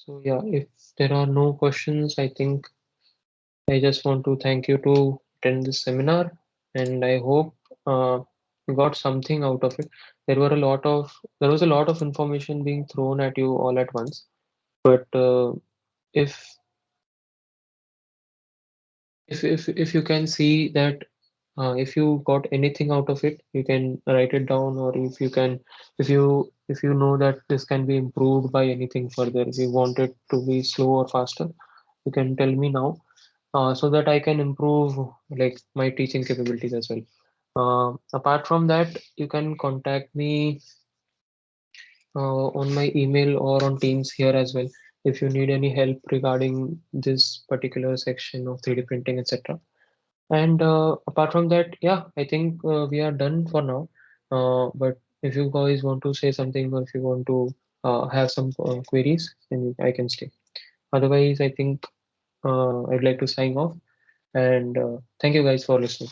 So yeah, if there are no questions, I think I just want to thank you to attend this seminar, and I hope you got something out of it. There was a lot of information being thrown at you all at once. But if if you can see that if you got anything out of it, you can write it down, or if you can, if you know that this can be improved by anything further, if you want it to be slow or faster, you can tell me now, so that I can improve like my teaching capabilities as well. Apart from that, you can contact me on my email or on Teams here as well if you need any help regarding this particular section of 3D printing, etc. And apart from that, yeah, I think we are done for now. But if you guys want to say something, or if you want to have some queries, then I can stay. Otherwise, I think I'd like to sign off, and thank you guys for listening.